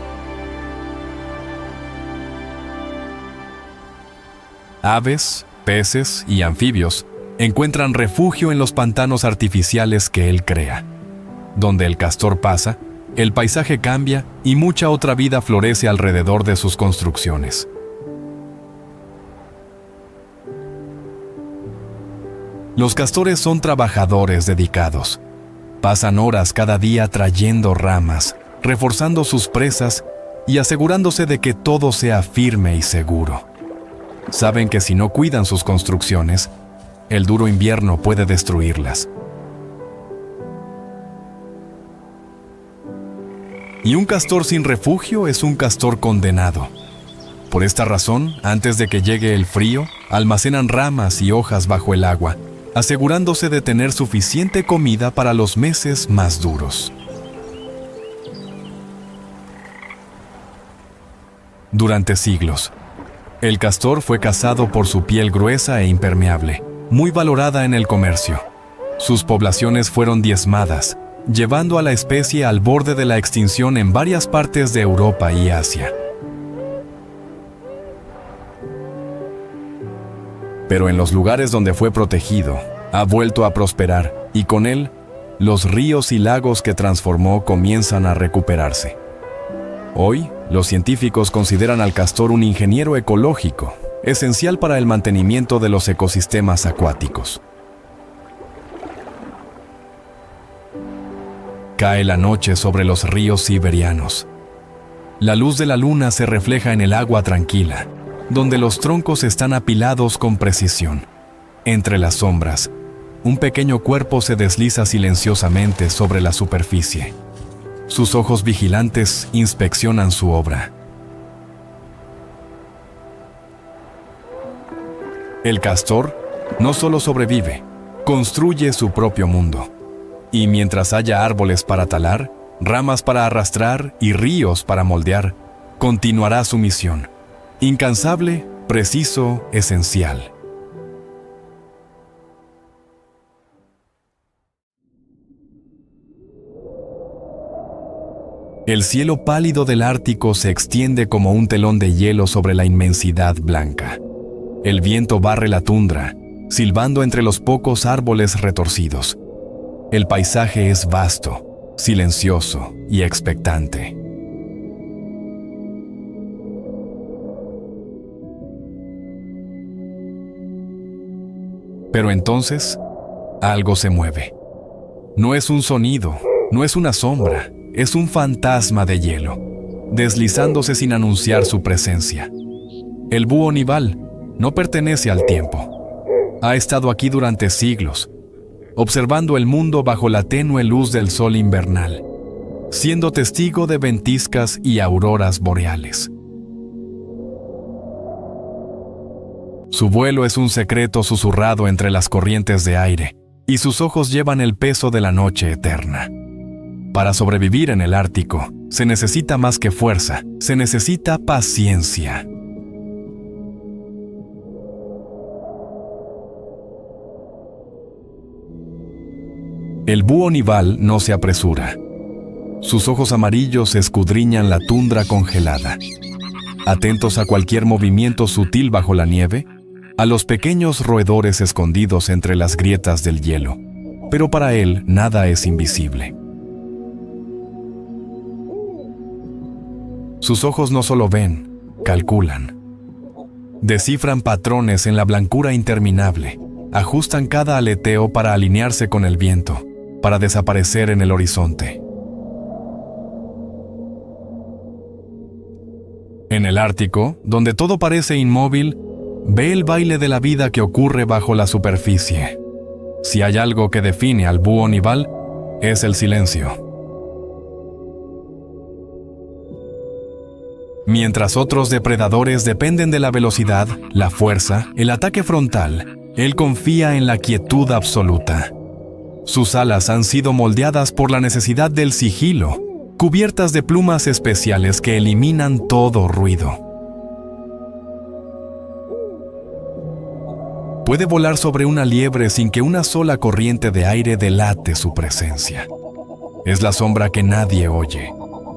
Aves, peces y anfibios encuentran refugio en los pantanos artificiales que él crea. Donde el castor pasa, el paisaje cambia y mucha otra vida florece alrededor de sus construcciones. Los castores son trabajadores dedicados. Pasan horas cada día trayendo ramas, reforzando sus presas y asegurándose de que todo sea firme y seguro. Saben que si no cuidan sus construcciones, el duro invierno puede destruirlas. Y un castor sin refugio es un castor condenado. Por esta razón, antes de que llegue el frío, almacenan ramas y hojas bajo el agua, asegurándose de tener suficiente comida para los meses más duros. Durante siglos, el castor fue cazado por su piel gruesa e impermeable, muy valorada en el comercio. Sus poblaciones fueron diezmadas, llevando a la especie al borde de la extinción en varias partes de Europa y Asia. Pero en los lugares donde fue protegido, ha vuelto a prosperar y con él, los ríos y lagos que transformó comienzan a recuperarse. Hoy, los científicos consideran al castor un ingeniero ecológico, esencial para el mantenimiento de los ecosistemas acuáticos. Cae la noche sobre los ríos siberianos. La luz de la luna se refleja en el agua tranquila, donde los troncos están apilados con precisión. Entre las sombras, un pequeño cuerpo se desliza silenciosamente sobre la superficie. Sus ojos vigilantes inspeccionan su obra. El castor no solo sobrevive, construye su propio mundo. Y mientras haya árboles para talar, ramas para arrastrar y ríos para moldear, continuará su misión. Incansable, preciso, esencial. El cielo pálido del Ártico se extiende como un telón de hielo sobre la inmensidad blanca. El viento barre la tundra, silbando entre los pocos árboles retorcidos. El paisaje es vasto, silencioso y expectante. Pero entonces, algo se mueve. No es un sonido, no es una sombra, es un fantasma de hielo, deslizándose sin anunciar su presencia. El búho nival no pertenece al tiempo. Ha estado aquí durante siglos, observando el mundo bajo la tenue luz del sol invernal, siendo testigo de ventiscas y auroras boreales. Su vuelo es un secreto susurrado entre las corrientes de aire, y sus ojos llevan el peso de la noche eterna. Para sobrevivir en el Ártico, se necesita más que fuerza, se necesita paciencia. El búho nival no se apresura. Sus ojos amarillos escudriñan la tundra congelada, atentos a cualquier movimiento sutil bajo la nieve, a los pequeños roedores escondidos entre las grietas del hielo, pero para él nada es invisible. Sus ojos no solo ven, calculan. Descifran patrones en la blancura interminable, ajustan cada aleteo para alinearse con el viento, para desaparecer en el horizonte. En el Ártico, donde todo parece inmóvil, ve el baile de la vida que ocurre bajo la superficie. Si hay algo que define al búho nival, es el silencio. Mientras otros depredadores dependen de la velocidad, la fuerza, el ataque frontal, él confía en la quietud absoluta. Sus alas han sido moldeadas por la necesidad del sigilo, cubiertas de plumas especiales que eliminan todo ruido. Puede volar sobre una liebre sin que una sola corriente de aire delate su presencia. Es la sombra que nadie oye,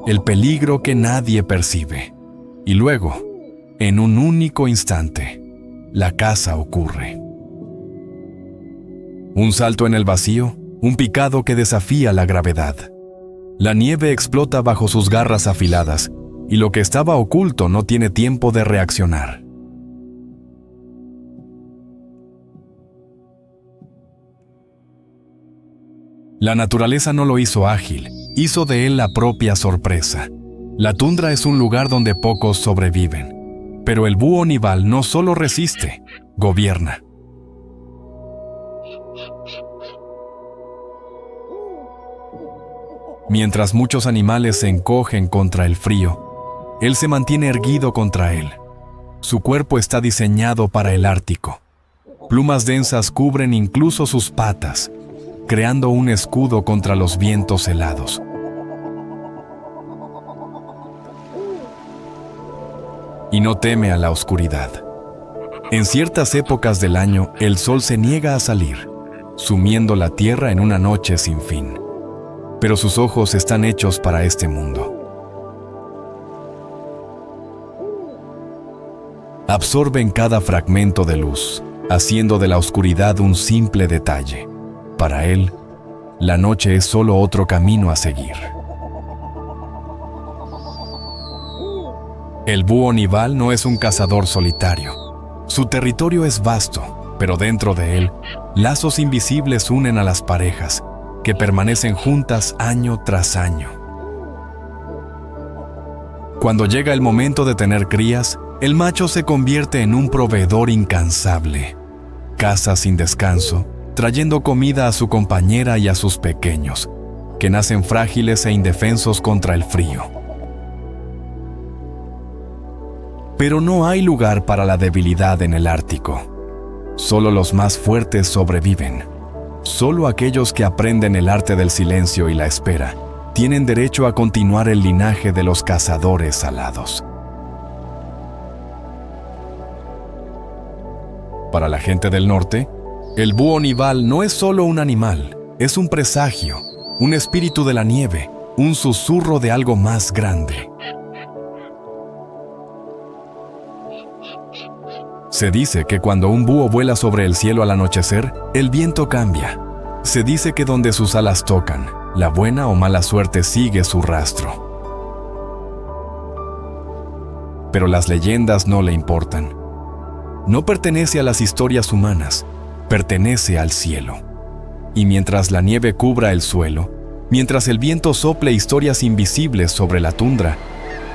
el peligro que nadie percibe. Y luego, en un único instante, la caza ocurre. Un salto en el vacío, un picado que desafía la gravedad. La nieve explota bajo sus garras afiladas, y lo que estaba oculto no tiene tiempo de reaccionar. La naturaleza no lo hizo ágil, hizo de él la propia sorpresa. La tundra es un lugar donde pocos sobreviven, pero el búho nival no solo resiste, gobierna. Mientras muchos animales se encogen contra el frío, él se mantiene erguido contra él. Su cuerpo está diseñado para el Ártico. Plumas densas cubren incluso sus patas, creando un escudo contra los vientos helados. Y no teme a la oscuridad. En ciertas épocas del año, el sol se niega a salir, sumiendo la tierra en una noche sin fin. Pero sus ojos están hechos para este mundo. Absorben cada fragmento de luz, haciendo de la oscuridad un simple detalle. Para él, la noche es solo otro camino a seguir. El búho nival no es un cazador solitario. Su territorio es vasto, pero dentro de él, lazos invisibles unen a las parejas, que permanecen juntas año tras año. Cuando llega el momento de tener crías, el macho se convierte en un proveedor incansable. Caza sin descanso, trayendo comida a su compañera y a sus pequeños, que nacen frágiles e indefensos contra el frío. Pero no hay lugar para la debilidad en el Ártico. Solo los más fuertes sobreviven. Solo aquellos que aprenden el arte del silencio y la espera tienen derecho a continuar el linaje de los cazadores alados. Para la gente del norte, el búho nival no es solo un animal, es un presagio, un espíritu de la nieve, un susurro de algo más grande. Se dice que cuando un búho vuela sobre el cielo al anochecer, el viento cambia. Se dice que donde sus alas tocan, La buena o mala suerte sigue su rastro. Pero las leyendas no le importan. No pertenece a las historias humanas, pertenece al cielo. Y mientras la nieve cubra el suelo, mientras el viento sople historias invisibles sobre la tundra,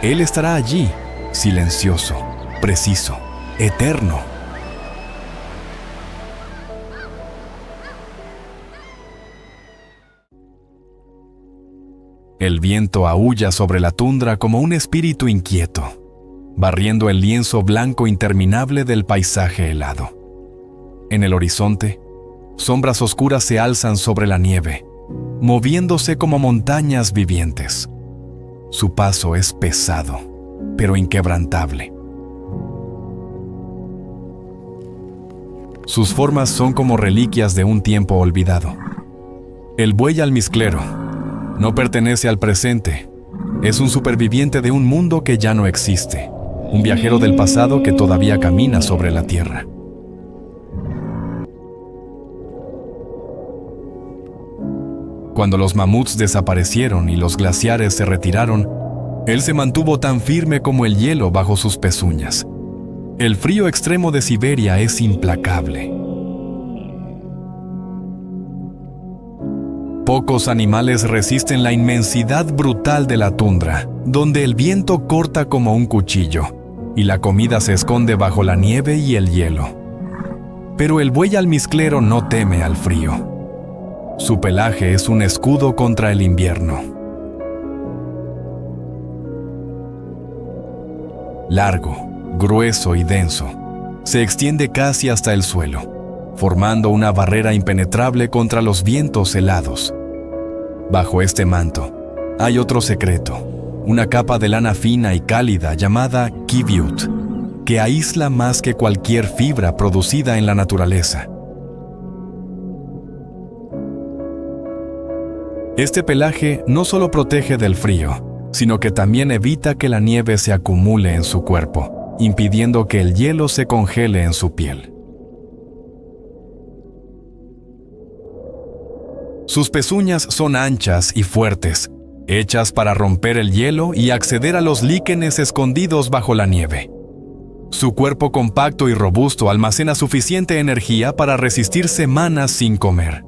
él estará allí, silencioso, preciso, eterno. El viento aúlla sobre la tundra como un espíritu inquieto, barriendo el lienzo blanco interminable del paisaje helado. En el horizonte, sombras oscuras se alzan sobre la nieve, moviéndose como montañas vivientes. Su paso es pesado, pero inquebrantable. Sus formas son como reliquias de un tiempo olvidado. El buey almizclero no pertenece al presente, es un superviviente de un mundo que ya no existe, un viajero del pasado que todavía camina sobre la tierra. Cuando los mamuts desaparecieron y los glaciares se retiraron, él se mantuvo tan firme como el hielo bajo sus pezuñas. El frío extremo de Siberia es implacable. Pocos animales resisten la inmensidad brutal de la tundra, donde el viento corta como un cuchillo y la comida se esconde bajo la nieve y el hielo. Pero el buey almizclero no teme al frío. Su pelaje es un escudo contra el invierno. Largo, grueso y denso, se extiende casi hasta el suelo, formando una barrera impenetrable contra los vientos helados. Bajo este manto hay otro secreto, una capa de lana fina y cálida llamada kiviut, que aísla más que cualquier fibra producida en la naturaleza. Este pelaje no solo protege del frío, sino que también evita que la nieve se acumule en su cuerpo, impidiendo que el hielo se congele en su piel. Sus pezuñas son anchas y fuertes, hechas para romper el hielo y acceder a los líquenes escondidos bajo la nieve. Su cuerpo compacto y robusto almacena suficiente energía para resistir semanas sin comer.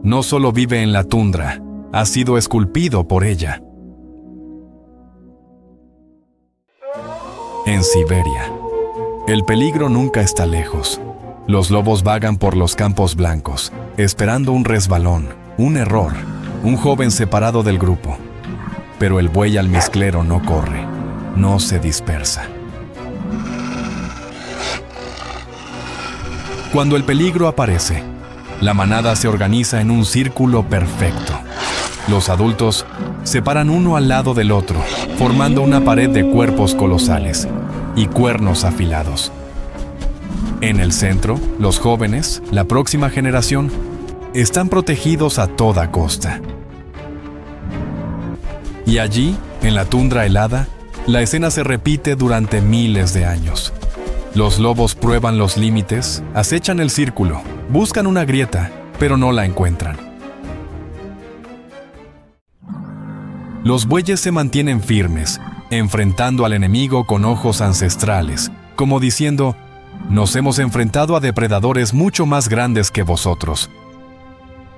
No solo vive en la tundra, ha sido esculpido por ella. En Siberia, el peligro nunca está lejos. Los lobos vagan por los campos blancos, esperando un resbalón, un error, un joven separado del grupo. Pero el buey almizclero no corre, no se dispersa. Cuando el peligro aparece, la manada se organiza en un círculo perfecto. Los adultos se paran uno al lado del otro, formando una pared de cuerpos colosales y cuernos afilados. En el centro, los jóvenes, la próxima generación, están protegidos a toda costa. Y allí, en la tundra helada, la escena se repite durante miles de años. Los lobos prueban los límites, acechan el círculo, buscan una grieta, pero no la encuentran. Los bueyes se mantienen firmes, enfrentando al enemigo con ojos ancestrales, como diciendo: nos hemos enfrentado a depredadores mucho más grandes que vosotros.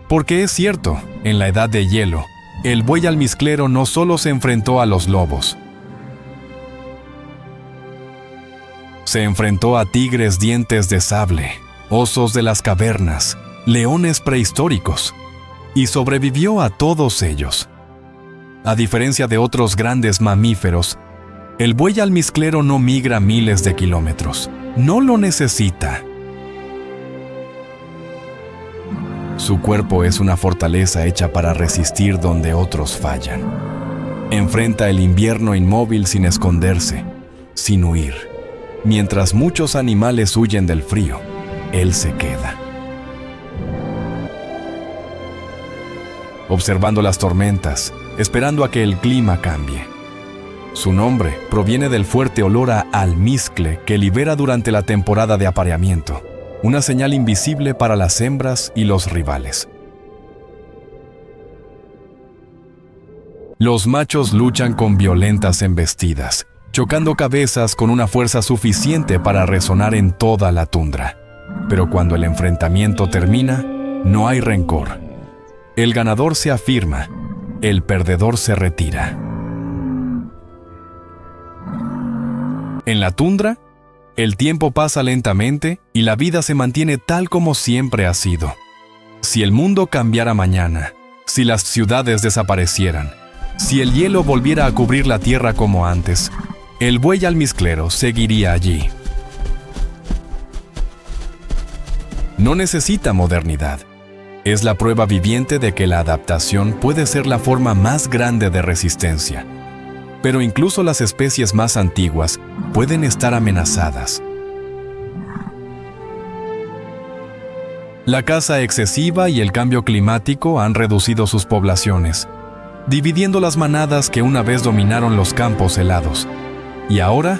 Porque es cierto, en la edad de hielo, el buey almizclero no solo se enfrentó a los lobos. Se enfrentó a tigres dientes de sable, osos de las cavernas, leones prehistóricos, y sobrevivió a todos ellos. A diferencia de otros grandes mamíferos, el buey almizclero no migra miles de kilómetros. No lo necesita. Su cuerpo es una fortaleza hecha para resistir donde otros fallan. Enfrenta el invierno inmóvil sin esconderse, sin huir. Mientras muchos animales huyen del frío, él se queda. Observando las tormentas, esperando a que el clima cambie. Su nombre proviene del fuerte olor a almizcle que libera durante la temporada de apareamiento, una señal invisible para las hembras y los rivales. Los machos luchan con violentas embestidas, chocando cabezas con una fuerza suficiente para resonar en toda la tundra. Pero cuando el enfrentamiento termina, no hay rencor. El ganador se afirma, el perdedor se retira. En la tundra, el tiempo pasa lentamente y la vida se mantiene tal como siempre ha sido. Si el mundo cambiara mañana, si las ciudades desaparecieran, si el hielo volviera a cubrir la tierra como antes, el buey almizclero seguiría allí. No necesita modernidad. Es la prueba viviente de que la adaptación puede ser la forma más grande de resistencia. Pero incluso las especies más antiguas pueden estar amenazadas. La caza excesiva y el cambio climático han reducido sus poblaciones, dividiendo las manadas que una vez dominaron los campos helados. Y ahora,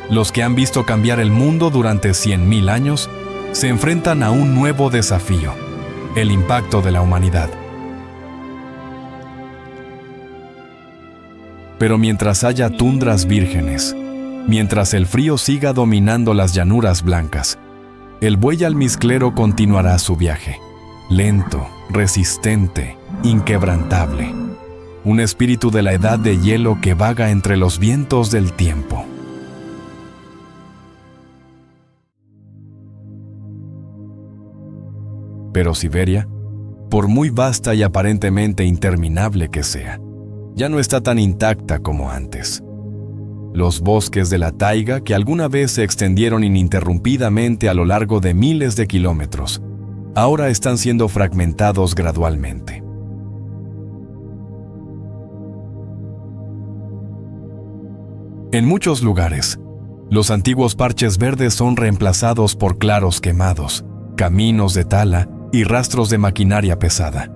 los que han visto cambiar el mundo durante 100.000 años se enfrentan a un nuevo desafío: el impacto de la humanidad. Pero mientras haya tundras vírgenes, mientras el frío siga dominando las llanuras blancas, el buey almizclero continuará su viaje, lento, resistente, inquebrantable. Un espíritu de la edad de hielo que vaga entre los vientos del tiempo. Pero Siberia, por muy vasta y aparentemente interminable que sea, ya no está tan intacta como antes. Los bosques de la taiga, que alguna vez se extendieron ininterrumpidamente a lo largo de miles de kilómetros, ahora están siendo fragmentados gradualmente. En muchos lugares, los antiguos parches verdes son reemplazados por claros quemados, caminos de tala y rastros de maquinaria pesada.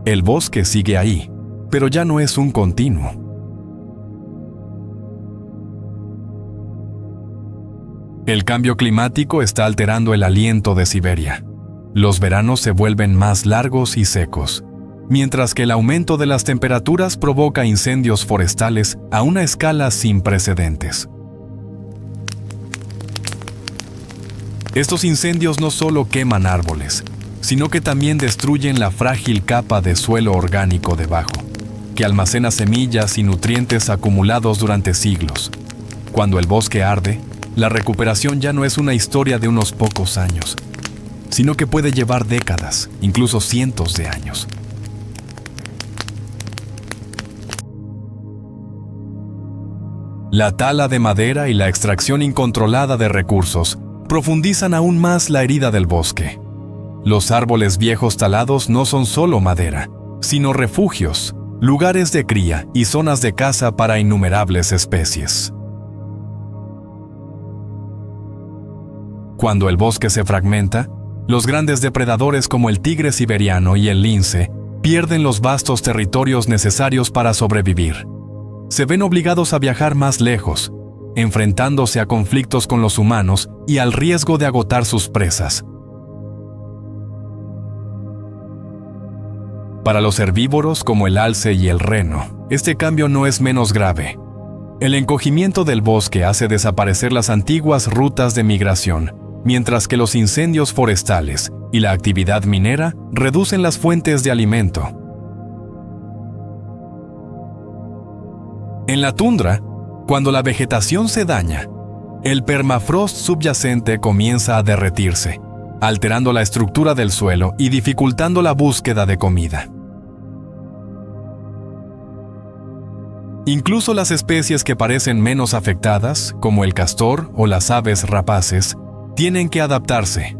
El bosque sigue ahí, pero ya no es un continuo. El cambio climático está alterando el aliento de Siberia. Los veranos se vuelven más largos y secos, mientras que el aumento de las temperaturas provoca incendios forestales a una escala sin precedentes. Estos incendios no solo queman árboles, sino que también destruyen la frágil capa de suelo orgánico debajo, que almacena semillas y nutrientes acumulados durante siglos. Cuando el bosque arde, la recuperación ya no es una historia de unos pocos años, sino que puede llevar décadas, incluso cientos de años. La tala de madera y la extracción incontrolada de recursos profundizan aún más la herida del bosque. Los árboles viejos talados no son solo madera, sino refugios, lugares de cría y zonas de caza para innumerables especies. Cuando el bosque se fragmenta, los grandes depredadores como el tigre siberiano y el lince pierden los vastos territorios necesarios para sobrevivir. Se ven obligados a viajar más lejos, enfrentándose a conflictos con los humanos y al riesgo de agotar sus presas. Para los herbívoros como el alce y el reno, este cambio no es menos grave. El encogimiento del bosque hace desaparecer las antiguas rutas de migración, mientras que los incendios forestales y la actividad minera reducen las fuentes de alimento. En la tundra, cuando la vegetación se daña, el permafrost subyacente comienza a derretirse, alterando la estructura del suelo y dificultando la búsqueda de comida. Incluso las especies que parecen menos afectadas, como el castor o las aves rapaces, tienen que adaptarse.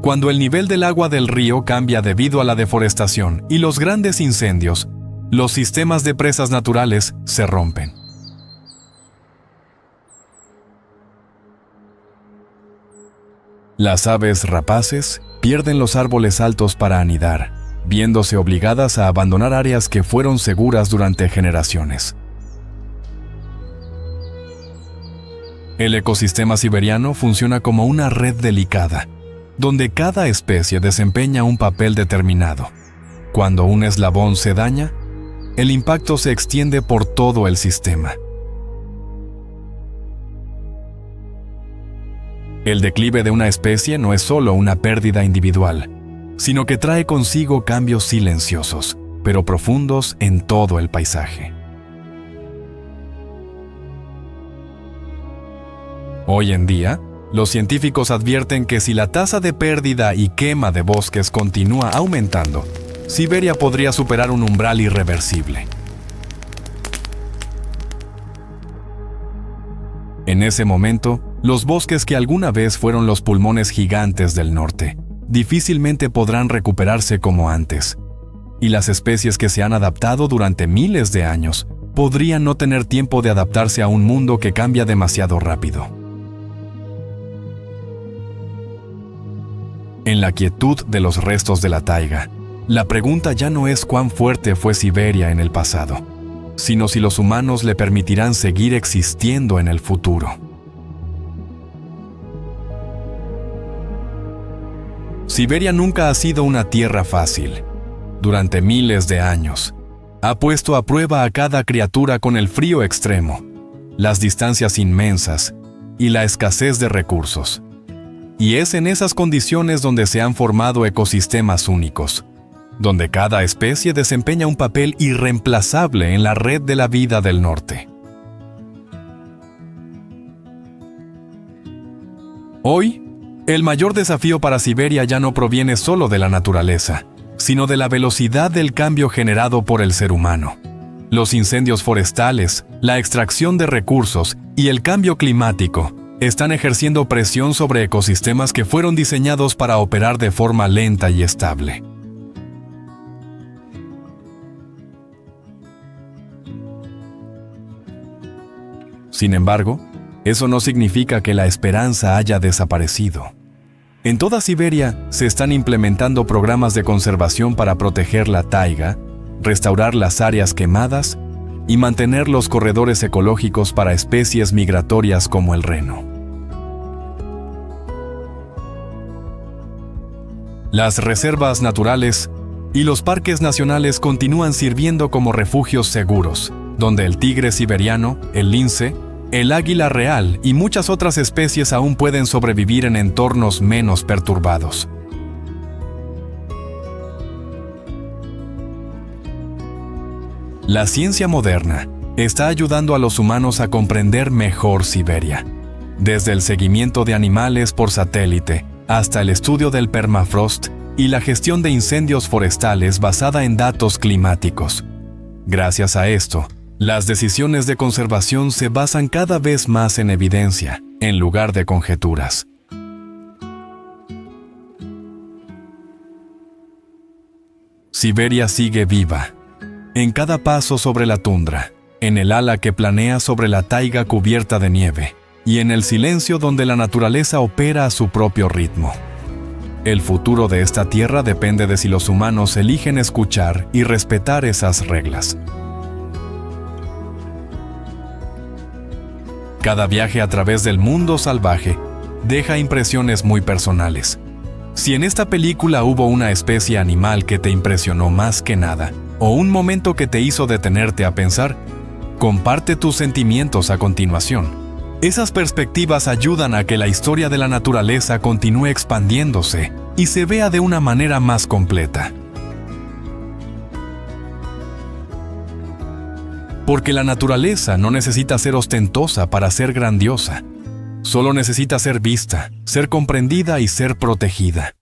Cuando el nivel del agua del río cambia debido a la deforestación y los grandes incendios, los sistemas de presas naturales se rompen. Las aves rapaces pierden los árboles altos para anidar, viéndose obligadas a abandonar áreas que fueron seguras durante generaciones. El ecosistema siberiano funciona como una red delicada, donde cada especie desempeña un papel determinado. Cuando un eslabón se daña, el impacto se extiende por todo el sistema. El declive de una especie no es solo una pérdida individual, sino que trae consigo cambios silenciosos, pero profundos en todo el paisaje. Hoy en día, los científicos advierten que si la tasa de pérdida y quema de bosques continúa aumentando, Siberia podría superar un umbral irreversible. En ese momento, los bosques que alguna vez fueron los pulmones gigantes del norte, difícilmente podrán recuperarse como antes, y las especies que se han adaptado durante miles de años podrían no tener tiempo de adaptarse a un mundo que cambia demasiado rápido. En la quietud de los restos de la taiga, la pregunta ya no es cuán fuerte fue Siberia en el pasado, sino si los humanos le permitirán seguir existiendo en el futuro. Siberia nunca ha sido una tierra fácil. Durante miles de años, ha puesto a prueba a cada criatura con el frío extremo, las distancias inmensas y la escasez de recursos. Y es en esas condiciones donde se han formado ecosistemas únicos, donde cada especie desempeña un papel irreemplazable en la red de la vida del norte. Hoy, el mayor desafío para Siberia ya no proviene solo de la naturaleza, sino de la velocidad del cambio generado por el ser humano. Los incendios forestales, la extracción de recursos y el cambio climático están ejerciendo presión sobre ecosistemas que fueron diseñados para operar de forma lenta y estable. Sin embargo, eso no significa que la esperanza haya desaparecido. En toda Siberia se están implementando programas de conservación para proteger la taiga, restaurar las áreas quemadas y mantener los corredores ecológicos para especies migratorias como el reno. Las reservas naturales y los parques nacionales continúan sirviendo como refugios seguros, donde el tigre siberiano, el lince, el águila real y muchas otras especies aún pueden sobrevivir en entornos menos perturbados. La ciencia moderna está ayudando a los humanos a comprender mejor Siberia, desde el seguimiento de animales por satélite hasta el estudio del permafrost y la gestión de incendios forestales basada en datos climáticos. Gracias a esto, las decisiones de conservación se basan cada vez más en evidencia, en lugar de conjeturas. Siberia sigue viva, en cada paso sobre la tundra, en el ala que planea sobre la taiga cubierta de nieve, y en el silencio donde la naturaleza opera a su propio ritmo. El futuro de esta tierra depende de si los humanos eligen escuchar y respetar esas reglas. Cada viaje a través del mundo salvaje deja impresiones muy personales. Si en esta película hubo una especie animal que te impresionó más que nada, o un momento que te hizo detenerte a pensar, comparte tus sentimientos a continuación. Esas perspectivas ayudan a que la historia de la naturaleza continúe expandiéndose y se vea de una manera más completa. Porque la naturaleza no necesita ser ostentosa para ser grandiosa. Solo necesita ser vista, ser comprendida y ser protegida.